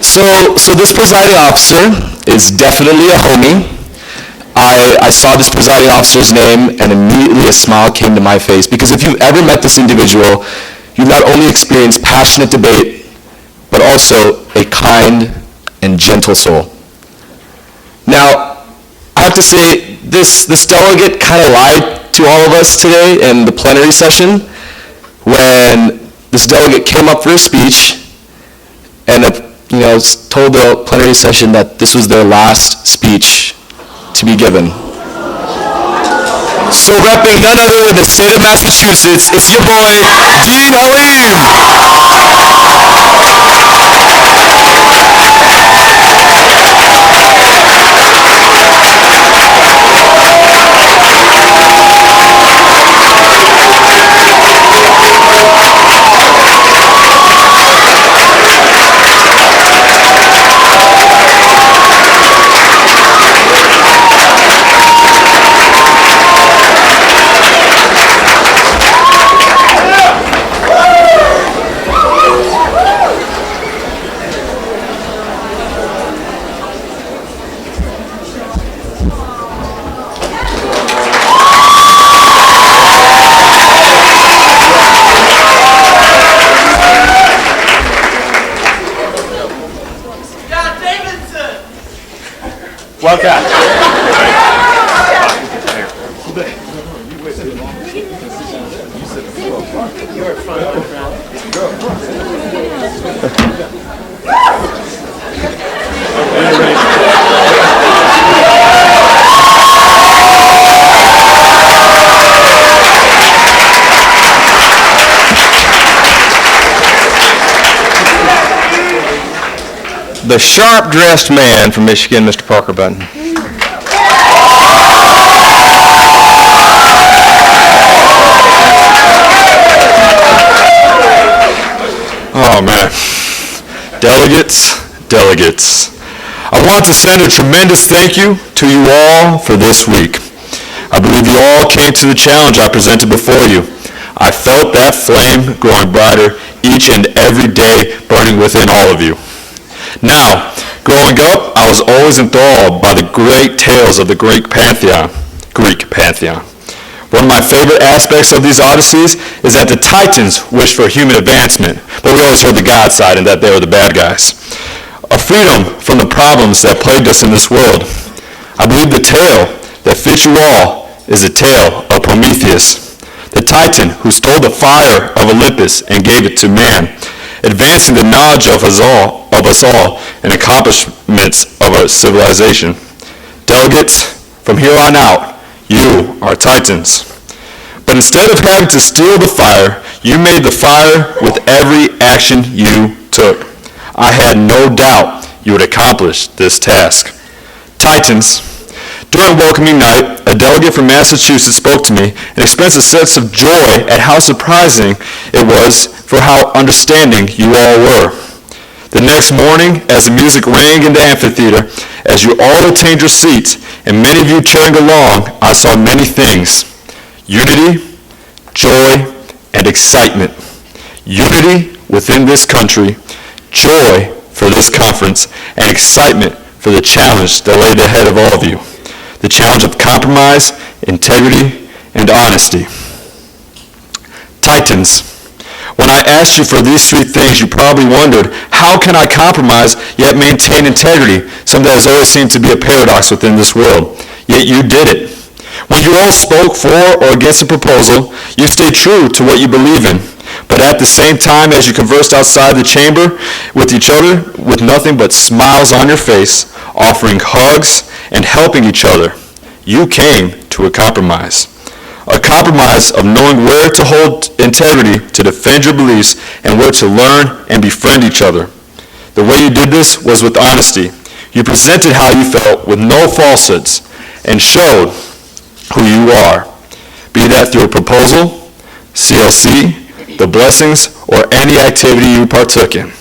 So this presiding officer is definitely a homie. I saw this presiding officer's name and immediately a smile came to my face because if you've ever met this individual, you've not only experienced passionate debate, but also a kind and gentle soul. Now, I have to say, this delegate kind of lied to all of us today in the plenary session when this delegate came up for a speech and told the plenary session that this was their last speech to be given. So repping none other than the state of Massachusetts, it's your boy, Gene The sharp-dressed man from Michigan, Mr. Parker Button. Oh, man. Delegates. I want to send a tremendous thank you to you all for this week. I believe you all came to the challenge I presented before you. I felt that flame growing brighter each and every day burning within all of you. Now, growing up, I was always enthralled by the great tales of the Greek pantheon. One of my favorite aspects of these odysseys is that the Titans wished for human advancement, but we always heard the God side and that they were the bad guys. A freedom from the problems that plagued us in this world. I believe the tale that fits you all is a tale of Prometheus, the Titan who stole the fire of Olympus and gave it to man, advancing the knowledge of us all and accomplishments of our civilization. Delegates, from here on out, you are Titans. But instead of having to steal the fire, you made the fire with every action you took. I had no doubt you would accomplish this task. Titans, during welcoming night, a delegate from Massachusetts spoke to me and expressed a sense of joy at how surprising it was for how understanding you all were. The next morning, as the music rang in the amphitheater, as you all attained your seats, and many of you cheering along, I saw many things. Unity, joy, and excitement. Unity within this country, joy for this conference, and excitement for the challenge that laid ahead of all of you. The challenge of compromise, integrity, and honesty. Titans, when I asked you for these three things, you probably wondered, how can I compromise yet maintain integrity, something that has always seemed to be a paradox within this world? Yet you did it. When you all spoke for or against a proposal, you stayed true to what you believe in. But at the same time, as you conversed outside the chamber with each other, with nothing but smiles on your face, offering hugs and helping each other, you came to a compromise. A compromise of knowing where to hold integrity to defend your beliefs and where to learn and befriend each other. The way you did this was with honesty. You presented how you felt with no falsehoods and showed who you are, be that through a proposal, CLC, the blessings, or any activity you partook in.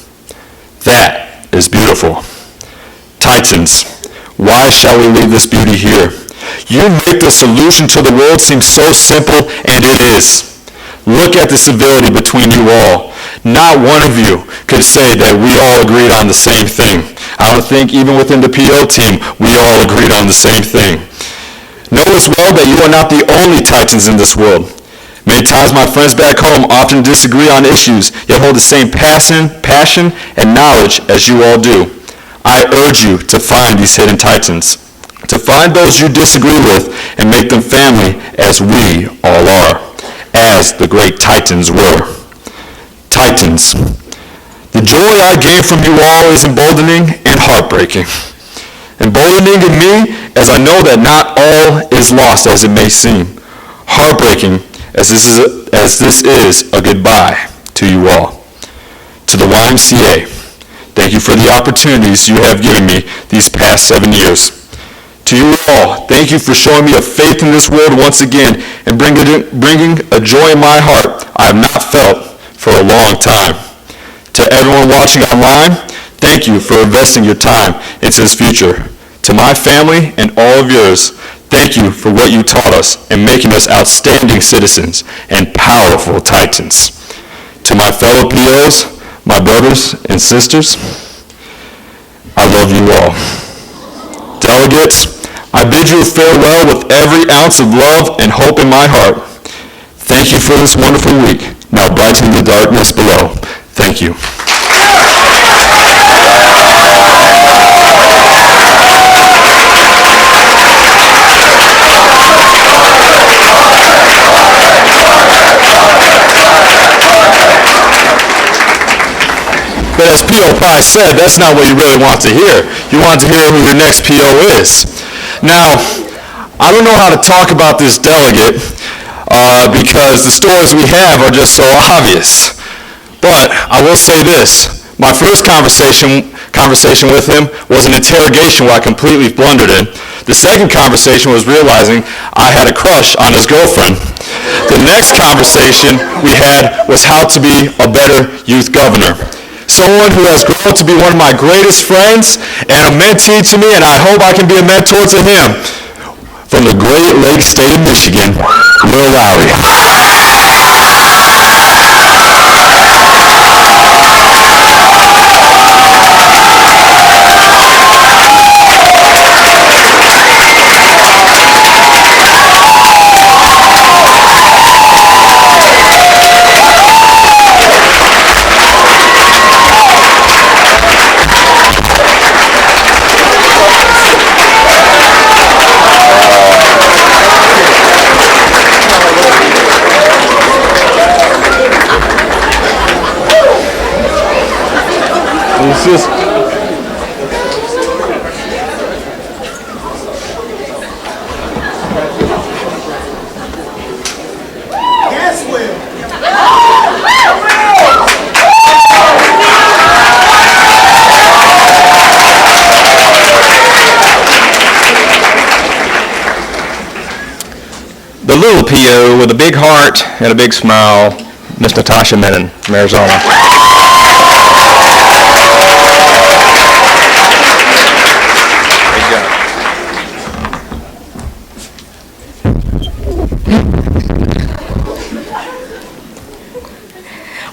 That is beautiful. Titans, why shall we leave this beauty here? You make the solution to the world seem so simple, and it is. Look at the civility between you all. Not one of you could say that we all agreed on the same thing. I don't think even within the PO team, we all agreed on the same thing. Know as well that you are not the only Titans in this world. Many times my friends back home often disagree on issues, yet hold the same passion, and knowledge as you all do. I urge you to find these hidden Titans, to find those you disagree with and make them family as we all are, as the great Titans were. Titans, the joy I gain from you all is emboldening and heartbreaking. Emboldening in me as I know that not all is lost as it may seem. Heartbreaking as this is a goodbye to you all. To the Ymca, thank you for the opportunities you have given me these past 7 years. To you all, thank you for showing me a faith in this world once again and bringing a joy in my heart I have not felt for a long time. To everyone watching online, thank you for investing your time into this future. To my family and all of yours, thank you for what you taught us and making us outstanding citizens and powerful Titans. To my fellow POs, my brothers and sisters, I love you all. Delegates, I bid you farewell with every ounce of love and hope in my heart. Thank you for this wonderful week. Now brighten the darkness below. Thank you. But as Pio probably said, that's not what you really want to hear. You want to hear who your next Pio is. Now, I don't know how to talk about this delegate because the stories we have are just so obvious. But I will say this. My first conversation with him was an interrogation where I completely blundered in. The second conversation was realizing I had a crush on his girlfriend. The next conversation we had was how to be a better youth governor. Someone who has grown to be one of my greatest friends and a mentee to me, and I hope I can be a mentor to him. From the Great Lakes state of Michigan, Will Lowry. It's just... Yes, Will. The little Pio with a big heart and a big smile, Miss Natasha Menon from Arizona.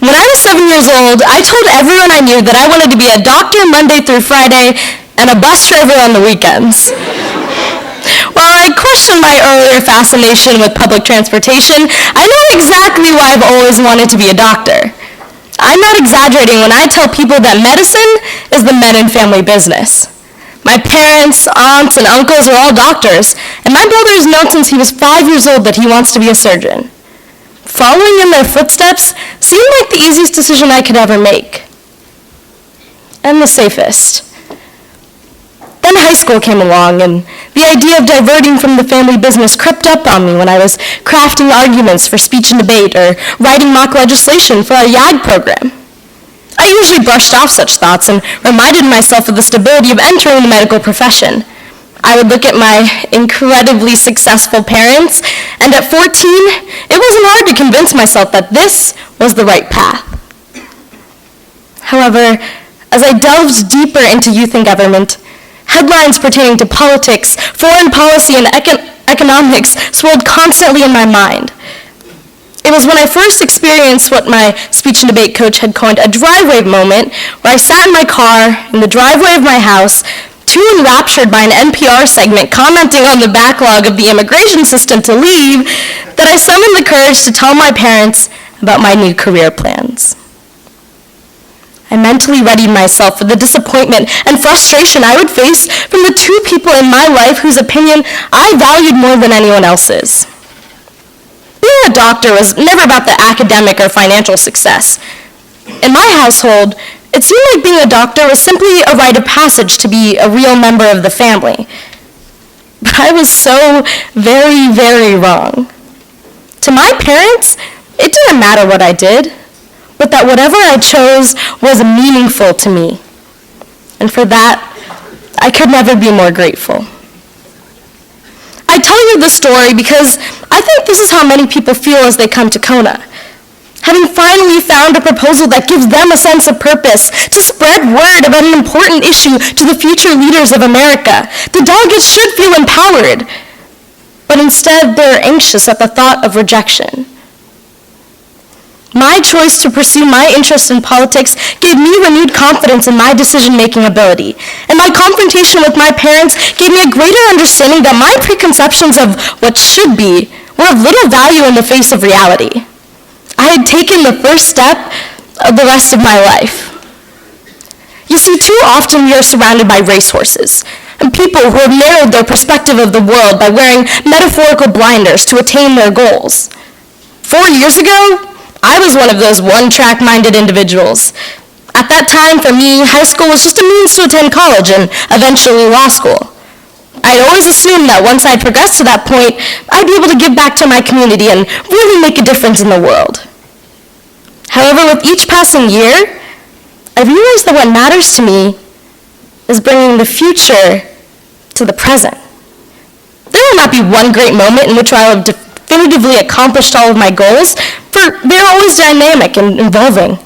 When I was 7 years old, I told everyone I knew that I wanted to be a doctor Monday through Friday and a bus driver on the weekends. While I questioned my earlier fascination with public transportation, I know exactly why I've always wanted to be a doctor. I'm not exaggerating when I tell people that medicine is the Menon family business. My parents, aunts, and uncles are all doctors, and my brother has known since he was 5 years old that he wants to be a surgeon. Following in their footsteps seemed like the easiest decision I could ever make. And the safest. Then high school came along, and the idea of diverting from the family business crept up on me when I was crafting arguments for speech and debate or writing mock legislation for our YAG program. I usually brushed off such thoughts and reminded myself of the stability of entering the medical profession. I would look at my incredibly successful parents, and at 14, it wasn't hard to convince myself that this was the right path. However, as I delved deeper into youth and government, headlines pertaining to politics, foreign policy, and economics swirled constantly in my mind. It was when I first experienced what my speech and debate coach had coined a driveway moment, where I sat in my car in the driveway of my house, too enraptured by an NPR segment commenting on the backlog of the immigration system to leave, that I summoned the courage to tell my parents about my new career plans. I mentally readied myself for the disappointment and frustration I would face from the two people in my life whose opinion I valued more than anyone else's. Being a doctor was never about the academic or financial success. In my household, it seemed like being a doctor was simply a rite of passage to be a real member of the family. But I was so very, very wrong. To my parents, it didn't matter what I did, but that whatever I chose was meaningful to me. And for that, I could never be more grateful. I tell you this story because I think this is how many people feel as they come to Cona. Having finally found a proposal that gives them a sense of purpose to spread word about an important issue to the future leaders of America, the delegates should feel empowered. But instead, they're anxious at the thought of rejection. My choice to pursue my interest in politics gave me renewed confidence in my decision-making ability, and my confrontation with my parents gave me a greater understanding that my preconceptions of what should be were of little value in the face of reality. I had taken the first step of the rest of my life. You see, too often we are surrounded by racehorses and people who have narrowed their perspective of the world by wearing metaphorical blinders to attain their goals. 4 years ago, I was one of those one-track-minded individuals. At that time, for me, high school was just a means to attend college and eventually law school. I'd always assumed that once I progressed to that point, I'd be able to give back to my community and really make a difference in the world. However, with each passing year, I realized that what matters to me is bringing the future to the present. There will not be one great moment in which I will have definitively accomplished all of my goals, for they're always dynamic and evolving.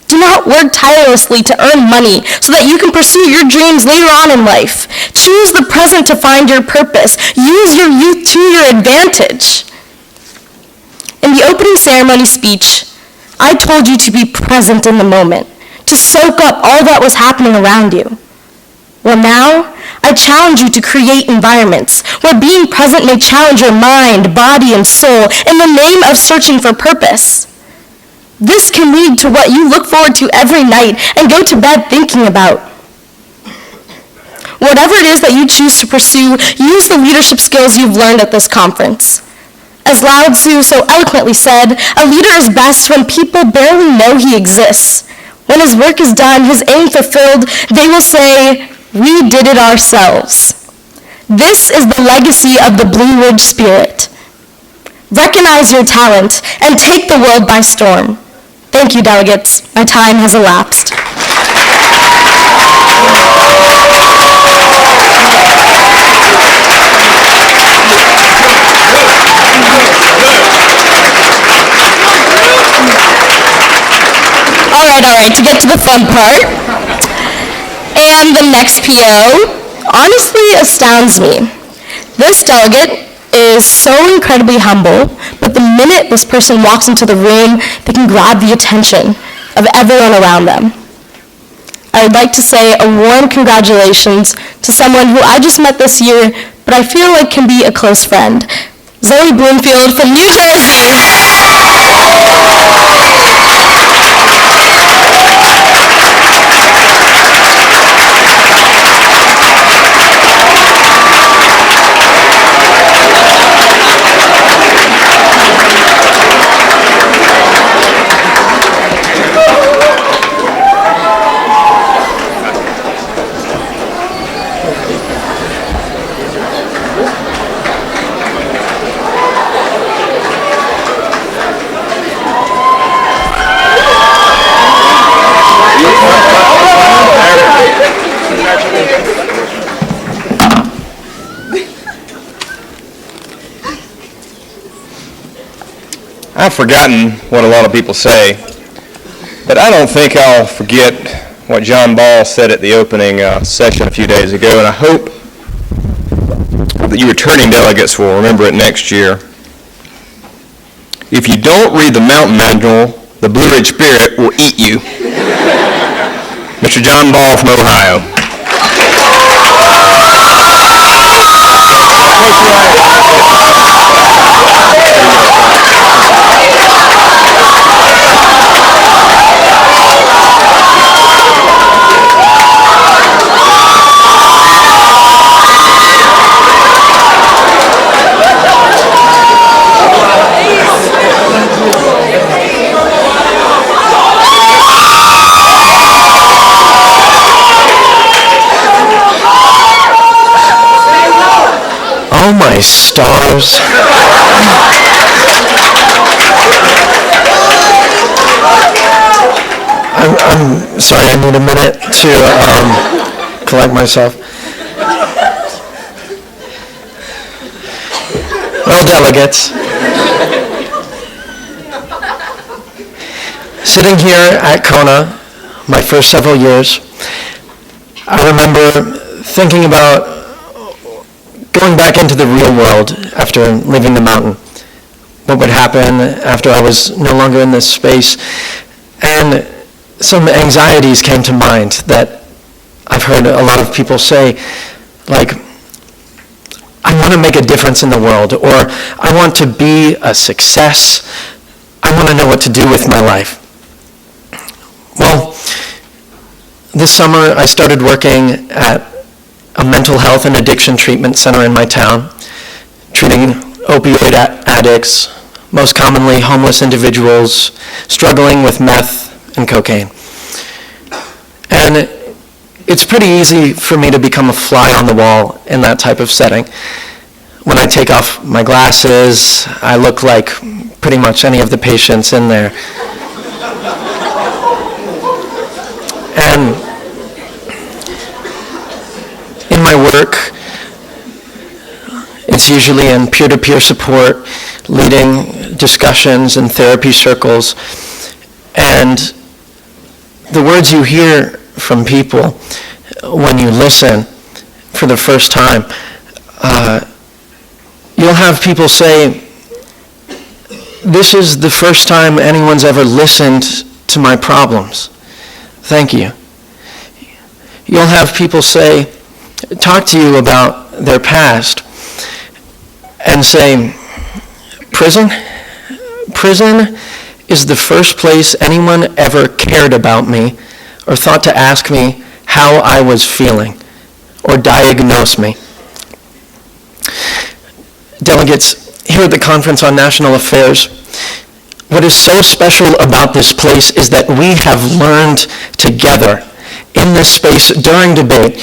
Do not work tirelessly to earn money so that you can pursue your dreams later on in life. Choose the present to find your purpose. Use your youth to your advantage. In the opening ceremony speech, I told you to be present in the moment, to soak up all that was happening around you. Well, now, I challenge you to create environments where being present may challenge your mind, body, and soul in the name of searching for purpose. This can lead to what you look forward to every night and go to bed thinking about. Whatever it is that you choose to pursue, use the leadership skills you've learned at this conference. As Lao Tzu so eloquently said, a leader is best when people barely know he exists. When his work is done, his aim fulfilled, they will say, "We did it ourselves." This is the legacy of the Blue Ridge spirit. Recognize your talent and take the world by storm. Thank you, delegates. My time has elapsed. All right, to get to the fun part. And the next PO honestly astounds me. This delegate is so incredibly humble, but the minute this person walks into the room, they can grab the attention of everyone around them. I would like to say a warm congratulations to someone who I just met this year, but I feel like can be a close friend. Zoe Bloomfield from New Jersey. I've forgotten what a lot of people say, but I don't think I'll forget what John Ball said at the opening session a few days ago, and I hope that you returning delegates will remember it next year. If you don't read the Mountain Manual, the Blue Ridge Spirit will eat you. Mr. John Ball from Ohio. Oh my stars. I'm sorry, I need a minute to collect myself. Well, delegates, sitting here at Cona, my first several years, I remember thinking about going back into the real world after leaving the mountain. What would happen after I was no longer in this space? And some anxieties came to mind that I've heard a lot of people say, like, I want to make a difference in the world, or I want to be a success. I want to know what to do with my life. Well, this summer I started working at a mental health and addiction treatment center in my town, treating opioid addicts, most commonly homeless individuals struggling with meth and cocaine. And it's pretty easy for me to become a fly on the wall in that type of setting. When I take off my glasses, I look like pretty much any of the patients in there. And in my work, it's usually in peer-to-peer support, leading discussions and therapy circles. And the words you hear from people when you listen for the first time, you'll have people say, "This is the first time anyone's ever listened to my problems. Thank you." You'll have people say, talk to you about their past and say, prison is the first place anyone ever cared about me or thought to ask me how I was feeling or diagnose me. Delegates, here at the Conference on National Affairs, what is so special about this place is that we have learned together in this space during debate.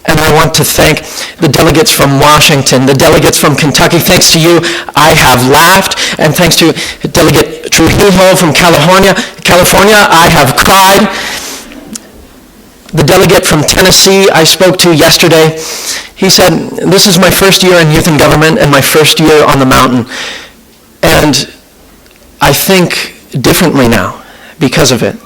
And I want to thank the delegates from Washington, the delegates from Kentucky. Thanks to you, I have laughed. And thanks to Delegate Trujillo from California, I have cried. The delegate from Tennessee I spoke to yesterday, he said, "This is my first year in youth and government and my first year on the mountain. And I think differently now because of it."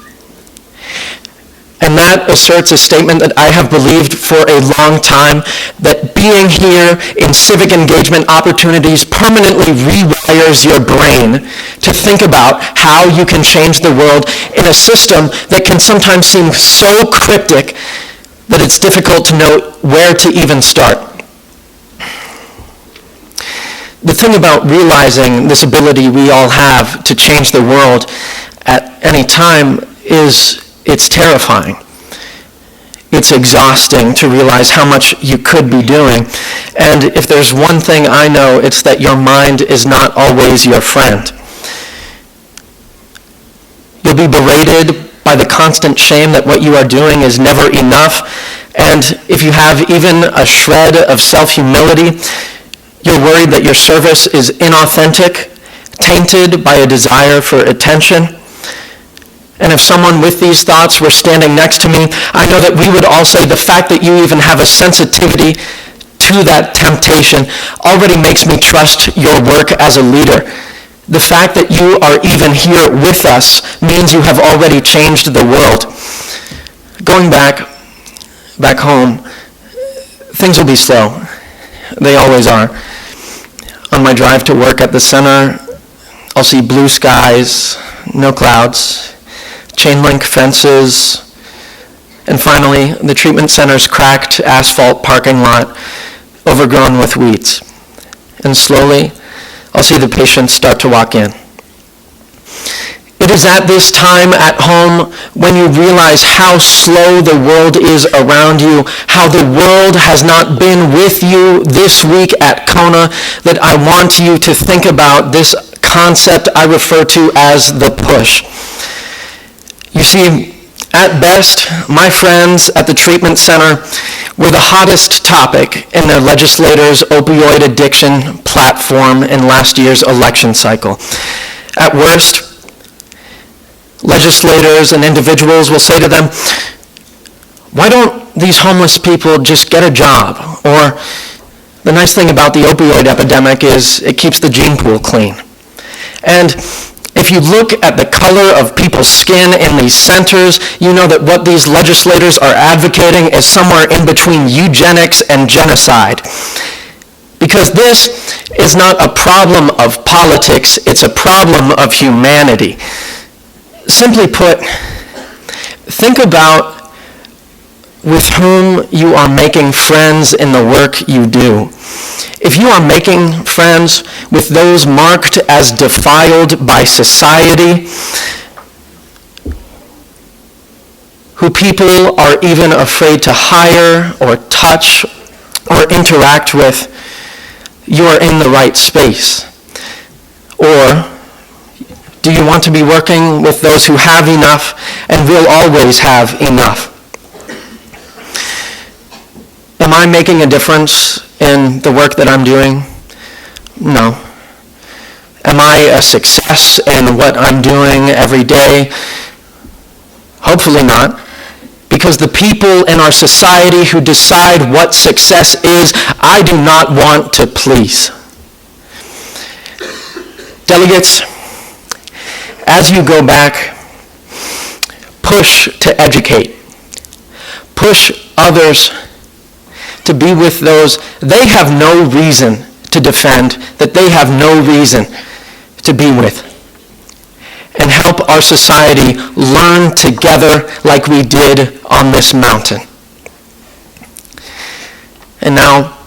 And that asserts a statement that I have believed for a long time, that being here in civic engagement opportunities permanently rewires your brain to think about how you can change the world in a system that can sometimes seem so cryptic that it's difficult to know where to even start. The thing about realizing this ability we all have to change the world at any time is it's terrifying. It's exhausting to realize how much you could be doing. And if there's one thing I know, it's that your mind is not always your friend. You'll be berated by the constant shame that what you are doing is never enough. And if you have even a shred of self-humility, you're worried that your service is inauthentic, tainted by a desire for attention. And if someone with these thoughts were standing next to me, I know that we would all say the fact that you even have a sensitivity to that temptation already makes me trust your work as a leader. The fact that you are even here with us means you have already changed the world. Going back home, things will be slow. They always are. On my drive to work at the center, I'll see blue skies, no clouds, chain link fences, and finally, the treatment center's cracked asphalt parking lot overgrown with weeds. And slowly, I'll see the patients start to walk in. It is at this time at home when you realize how slow the world is around you, how the world has not been with you this week at Cona, that I want you to think about this concept I refer to as the push. You see, at best, my friends at the treatment center were the hottest topic in their legislators' opioid addiction platform in last year's election cycle. At worst, legislators and individuals will say to them, "Why don't these homeless people just get a job?" Or, "The nice thing about the opioid epidemic is it keeps the gene pool clean." And if you look at the color of people's skin in these centers, you know that what these legislators are advocating is somewhere in between eugenics and genocide. Because this is not a problem of politics, it's a problem of humanity. Simply put, think about with whom you are making friends in the work you do. If you are making friends with those marked as defiled by society, who people are even afraid to hire or touch or interact with, you are in the right space. Or Do you want to be working with those who have enough and will always have enough? Am I making a difference in the work that I'm doing? No. Am I a success in what I'm doing every day? Hopefully not. Because the people in our society who decide what success is, I do not want to please. Delegates, as you go back, push to educate. Push others to be with those they have no reason to defend, that they have no reason to be with. And help our society learn together like we did on this mountain. And now,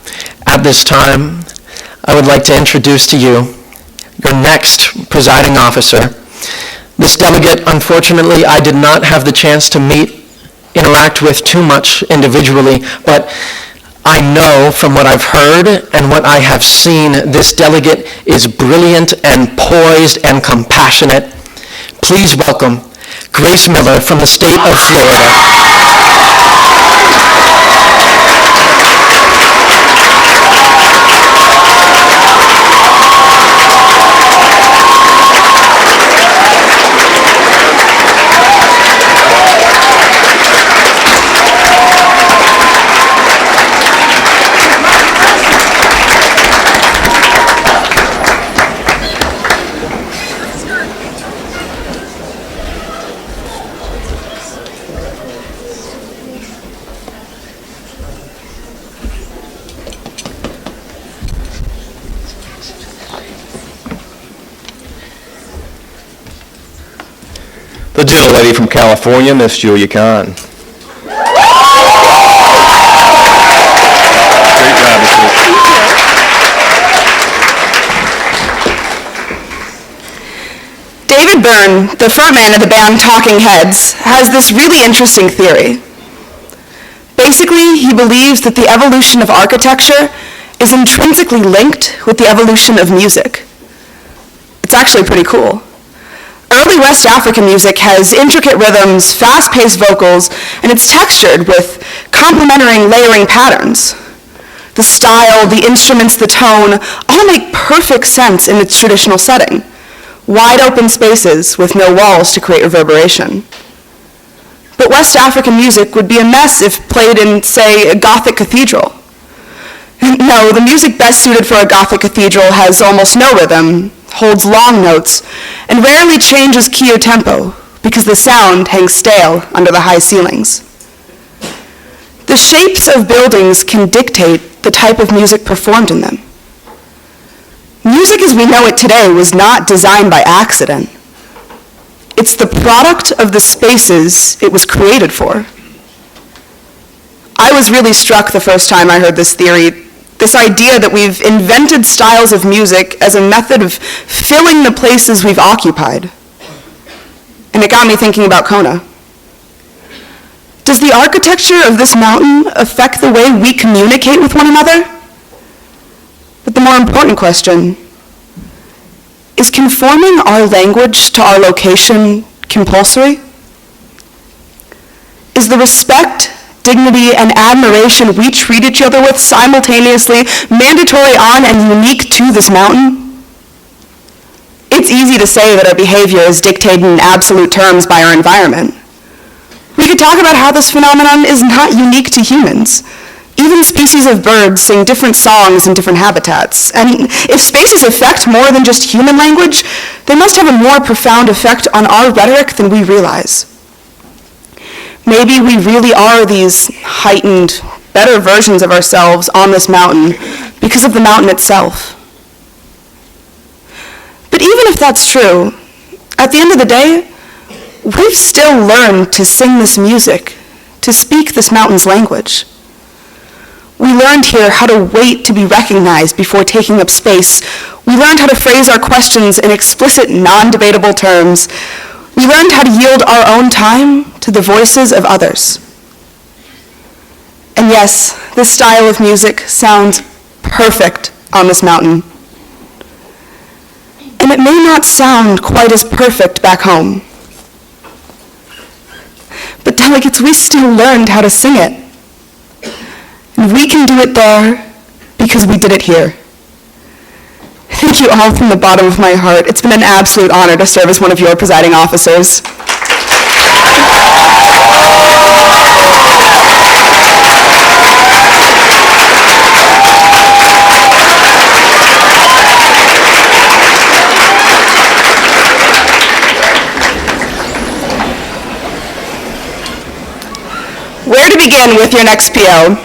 at this time, I would like to introduce to you your next presiding officer. This delegate, unfortunately, I did not have the chance to interact with too much individually, but I know from what I've heard and what I have seen, this delegate is brilliant and poised and compassionate. Please welcome Grace Miller from the state of Florida. The gentlelady from California, Miss Julia Kahn. Great job, David Byrne, the frontman of the band Talking Heads, has this really interesting theory. Basically, he believes that the evolution of architecture is intrinsically linked with the evolution of music. It's actually pretty cool. Early West African music has intricate rhythms, fast-paced vocals, and it's textured with complementary layering patterns. The style, the instruments, the tone, all make perfect sense in its traditional setting. Wide open spaces with no walls to create reverberation. But West African music would be a mess if played in, say, a Gothic cathedral. No, the music best suited for a Gothic cathedral has almost no rhythm, holds long notes, and rarely changes key or tempo because the sound hangs stale under the high ceilings. The shapes of buildings can dictate the type of music performed in them. Music as we know it today was not designed by accident. It's the product of the spaces it was created for. I was really struck the first time I heard this theory, this idea that we've invented styles of music as a method of filling the places we've occupied. And it got me thinking about Cona. Does the architecture of this mountain affect the way we communicate with one another? But the more important question, is conforming our language to our location compulsory? Is the respect, dignity, and admiration we treat each other with simultaneously mandatory on and unique to this mountain? It's easy to say that our behavior is dictated in absolute terms by our environment. We could talk about how this phenomenon is not unique to humans. Even species of birds sing different songs in different habitats. And if spaces affect more than just human language, they must have a more profound effect on our rhetoric than we realize. Maybe we really are these heightened, better versions of ourselves on this mountain because of the mountain itself. But even if that's true, at the end of the day, we've still learned to sing this music, to speak this mountain's language. We learned here how to wait to be recognized before taking up space. We learned how to phrase our questions in explicit, non-debatable terms. We learned how to yield our own time to the voices of others. And yes, this style of music sounds perfect on this mountain. and it may not sound quite as perfect back home. But delegates, we still learned how to sing it. And we can do it there because we did it here. Thank you all from the bottom of my heart. It's been an absolute honor to serve as one of your presiding officers. Where to begin with your next PO?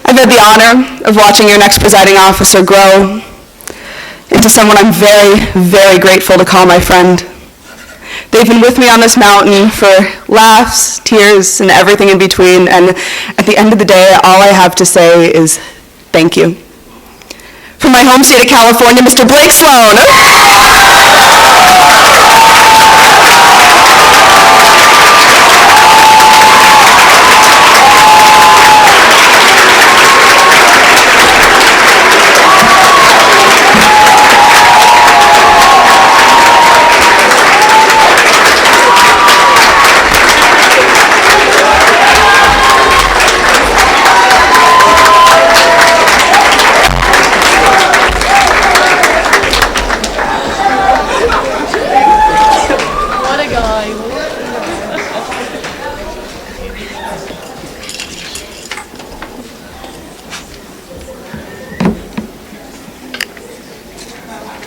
I've had the honor of watching your next presiding officer grow into someone I'm very, very grateful to call my friend. They've been with me on this mountain for laughs, tears, and everything in between, and at the end of the day, all I have to say is thank you. From my home state of California, Mr. Blake Sloan.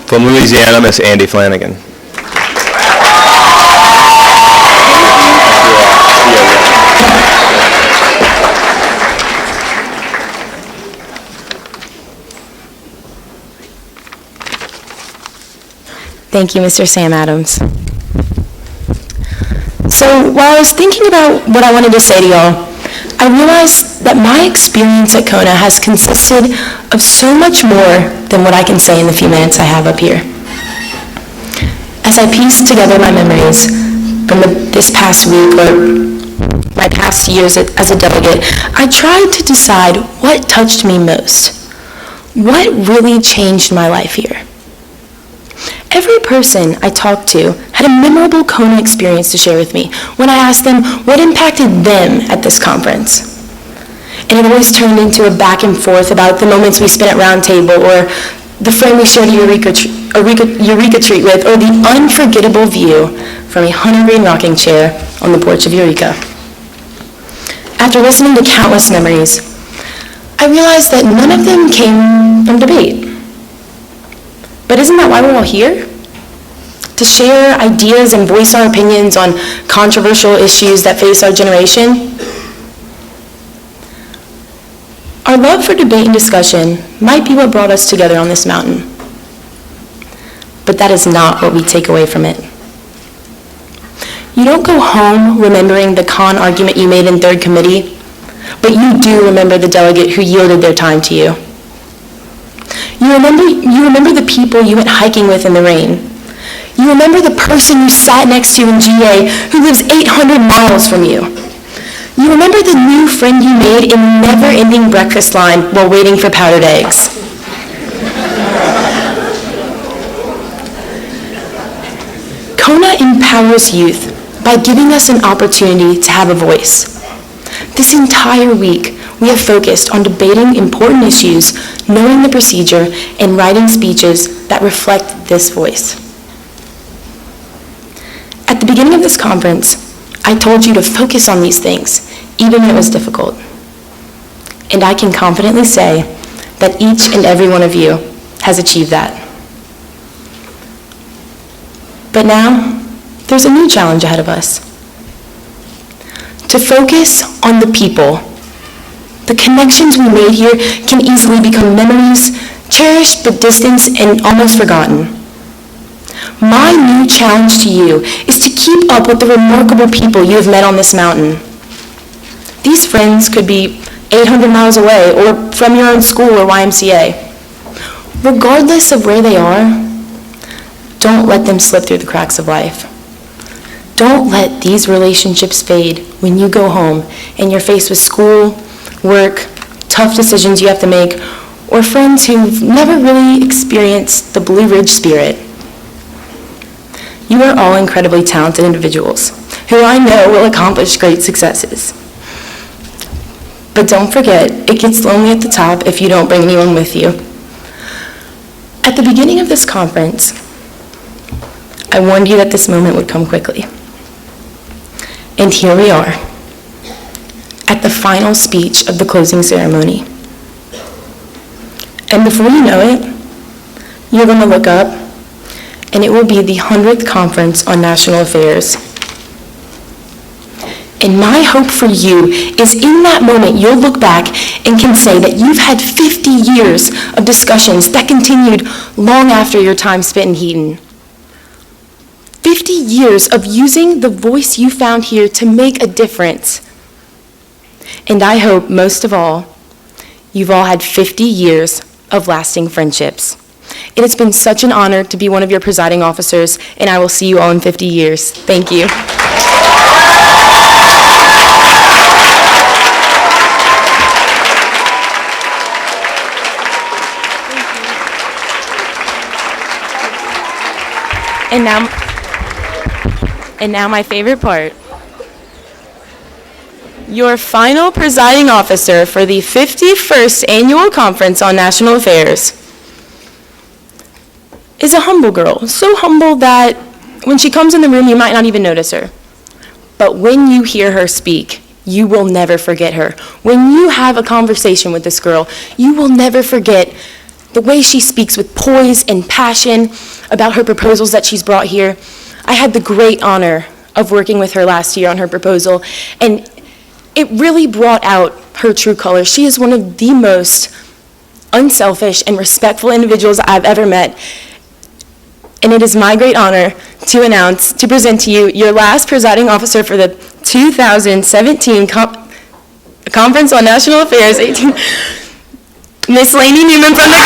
From Louisiana, Miss Andy Flanagan. Thank you, Mr. Sam Adams. So while I was thinking about what I wanted to say to y'all, I realized that my experience at Cona has consisted of so much more than what I can say in the few minutes I have up here. As I pieced together my memories from this past week or my past years as a delegate, I tried to decide what touched me most. What really changed my life here? Every person I talked to had a memorable Cona experience to share with me when I asked them what impacted them at this conference. And it always turned into a back and forth about the moments we spent at Round Table, or the friend we shared a Eureka treat with, or the unforgettable view from a hunter green rocking chair on the porch of Eureka. After listening to countless memories, I realized that none of them came from debate. But isn't that why we're all here? To share ideas and voice our opinions on controversial issues that face our generation? Our love for debate and discussion might be what brought us together on this mountain. But that is not what we take away from it. You don't go home remembering the con argument you made in third committee, but you do remember the delegate who yielded their time to you. You remember the people you went hiking with in the rain. You remember the person you sat next to in GA who lives 800 miles from you. You remember the new friend you made in the never-ending breakfast line while waiting for powdered eggs. Cona empowers youth by giving us an opportunity to have a voice. This entire week, we have focused on debating important issues, knowing the procedure, and writing speeches that reflect this voice. At the beginning of this conference, I told you to focus on these things, even when it was difficult. And I can confidently say that each and every one of you has achieved that. But now, there's a new challenge ahead of us. To focus on the people. The connections we made here can easily become memories, cherished but distant and almost forgotten. My new challenge to you is to keep up with the remarkable people you have met on this mountain. These friends could be 800 miles away or from your own school or YMCA. Regardless of where they are, don't let them slip through the cracks of life. Don't let these relationships fade when you go home and you're faced with school, work, tough decisions you have to make, or friends who've never really experienced the Blue Ridge Spirit. You are all incredibly talented individuals who I know will accomplish great successes. But don't forget, it gets lonely at the top if you don't bring anyone with you. At the beginning of this conference, I warned you that this moment would come quickly. And here we are, at the final speech of the closing ceremony. And before you know it, you're going to look up, and it will be the 100th Conference on National Affairs. And my hope for you is in that moment you'll look back and can say that you've had 50 years of discussions that continued long after your time spent in Heaton. 50 years of using the voice you found here to make a difference. And I hope, most of all, you've all had 50 years of lasting friendships. It has been such an honor to be one of your presiding officers, and I will see you all in 50 years. Thank you. And now my favorite part. Your final presiding officer for the 51st Annual Conference on National Affairs is a humble girl, so humble that when she comes in the room you might not even notice her. But when you hear her speak, you will never forget her. When you have a conversation with this girl, you will never forget the way she speaks with poise and passion about her proposals that she's brought here. I had the great honor of working with her last year on her proposal, and it really brought out her true colors. She is one of the most unselfish and respectful individuals I've ever met. And it is my great honor to present to you your last presiding officer for the 2017 Conference on National Affairs, Miss Lainey Newman from the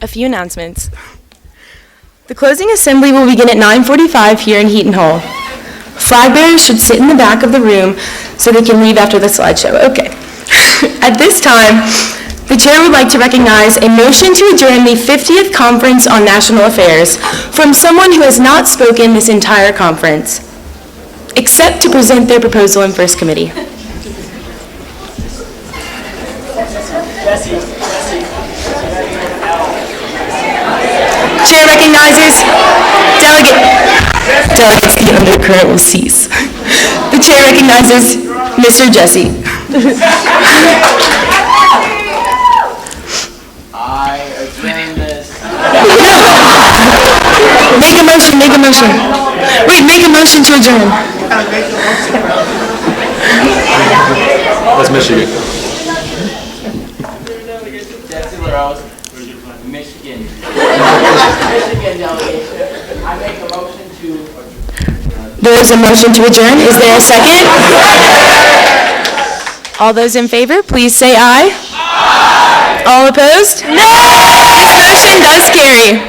A few announcements. The closing assembly will begin at 9:45 here in Heaton Hall. Flag bearers should sit in the back of the room so they can leave after the slideshow. Okay. At this time, the chair would like to recognize a motion to adjourn the 50th Conference on National Affairs from someone who has not spoken this entire conference, except to present their proposal in First Committee. Chair recognizes delegates, the undercurrent will cease. The chair recognizes Mr. Jesse. I adjourn this. Make a motion. Wait, make a motion to adjourn. That's Michigan. Jesse LaRose, Michigan. Michigan delegation. I make a motion to adjourn. There is a motion to adjourn. Is there a second? All those in favor, please say aye. Aye. All opposed? No! This motion does carry.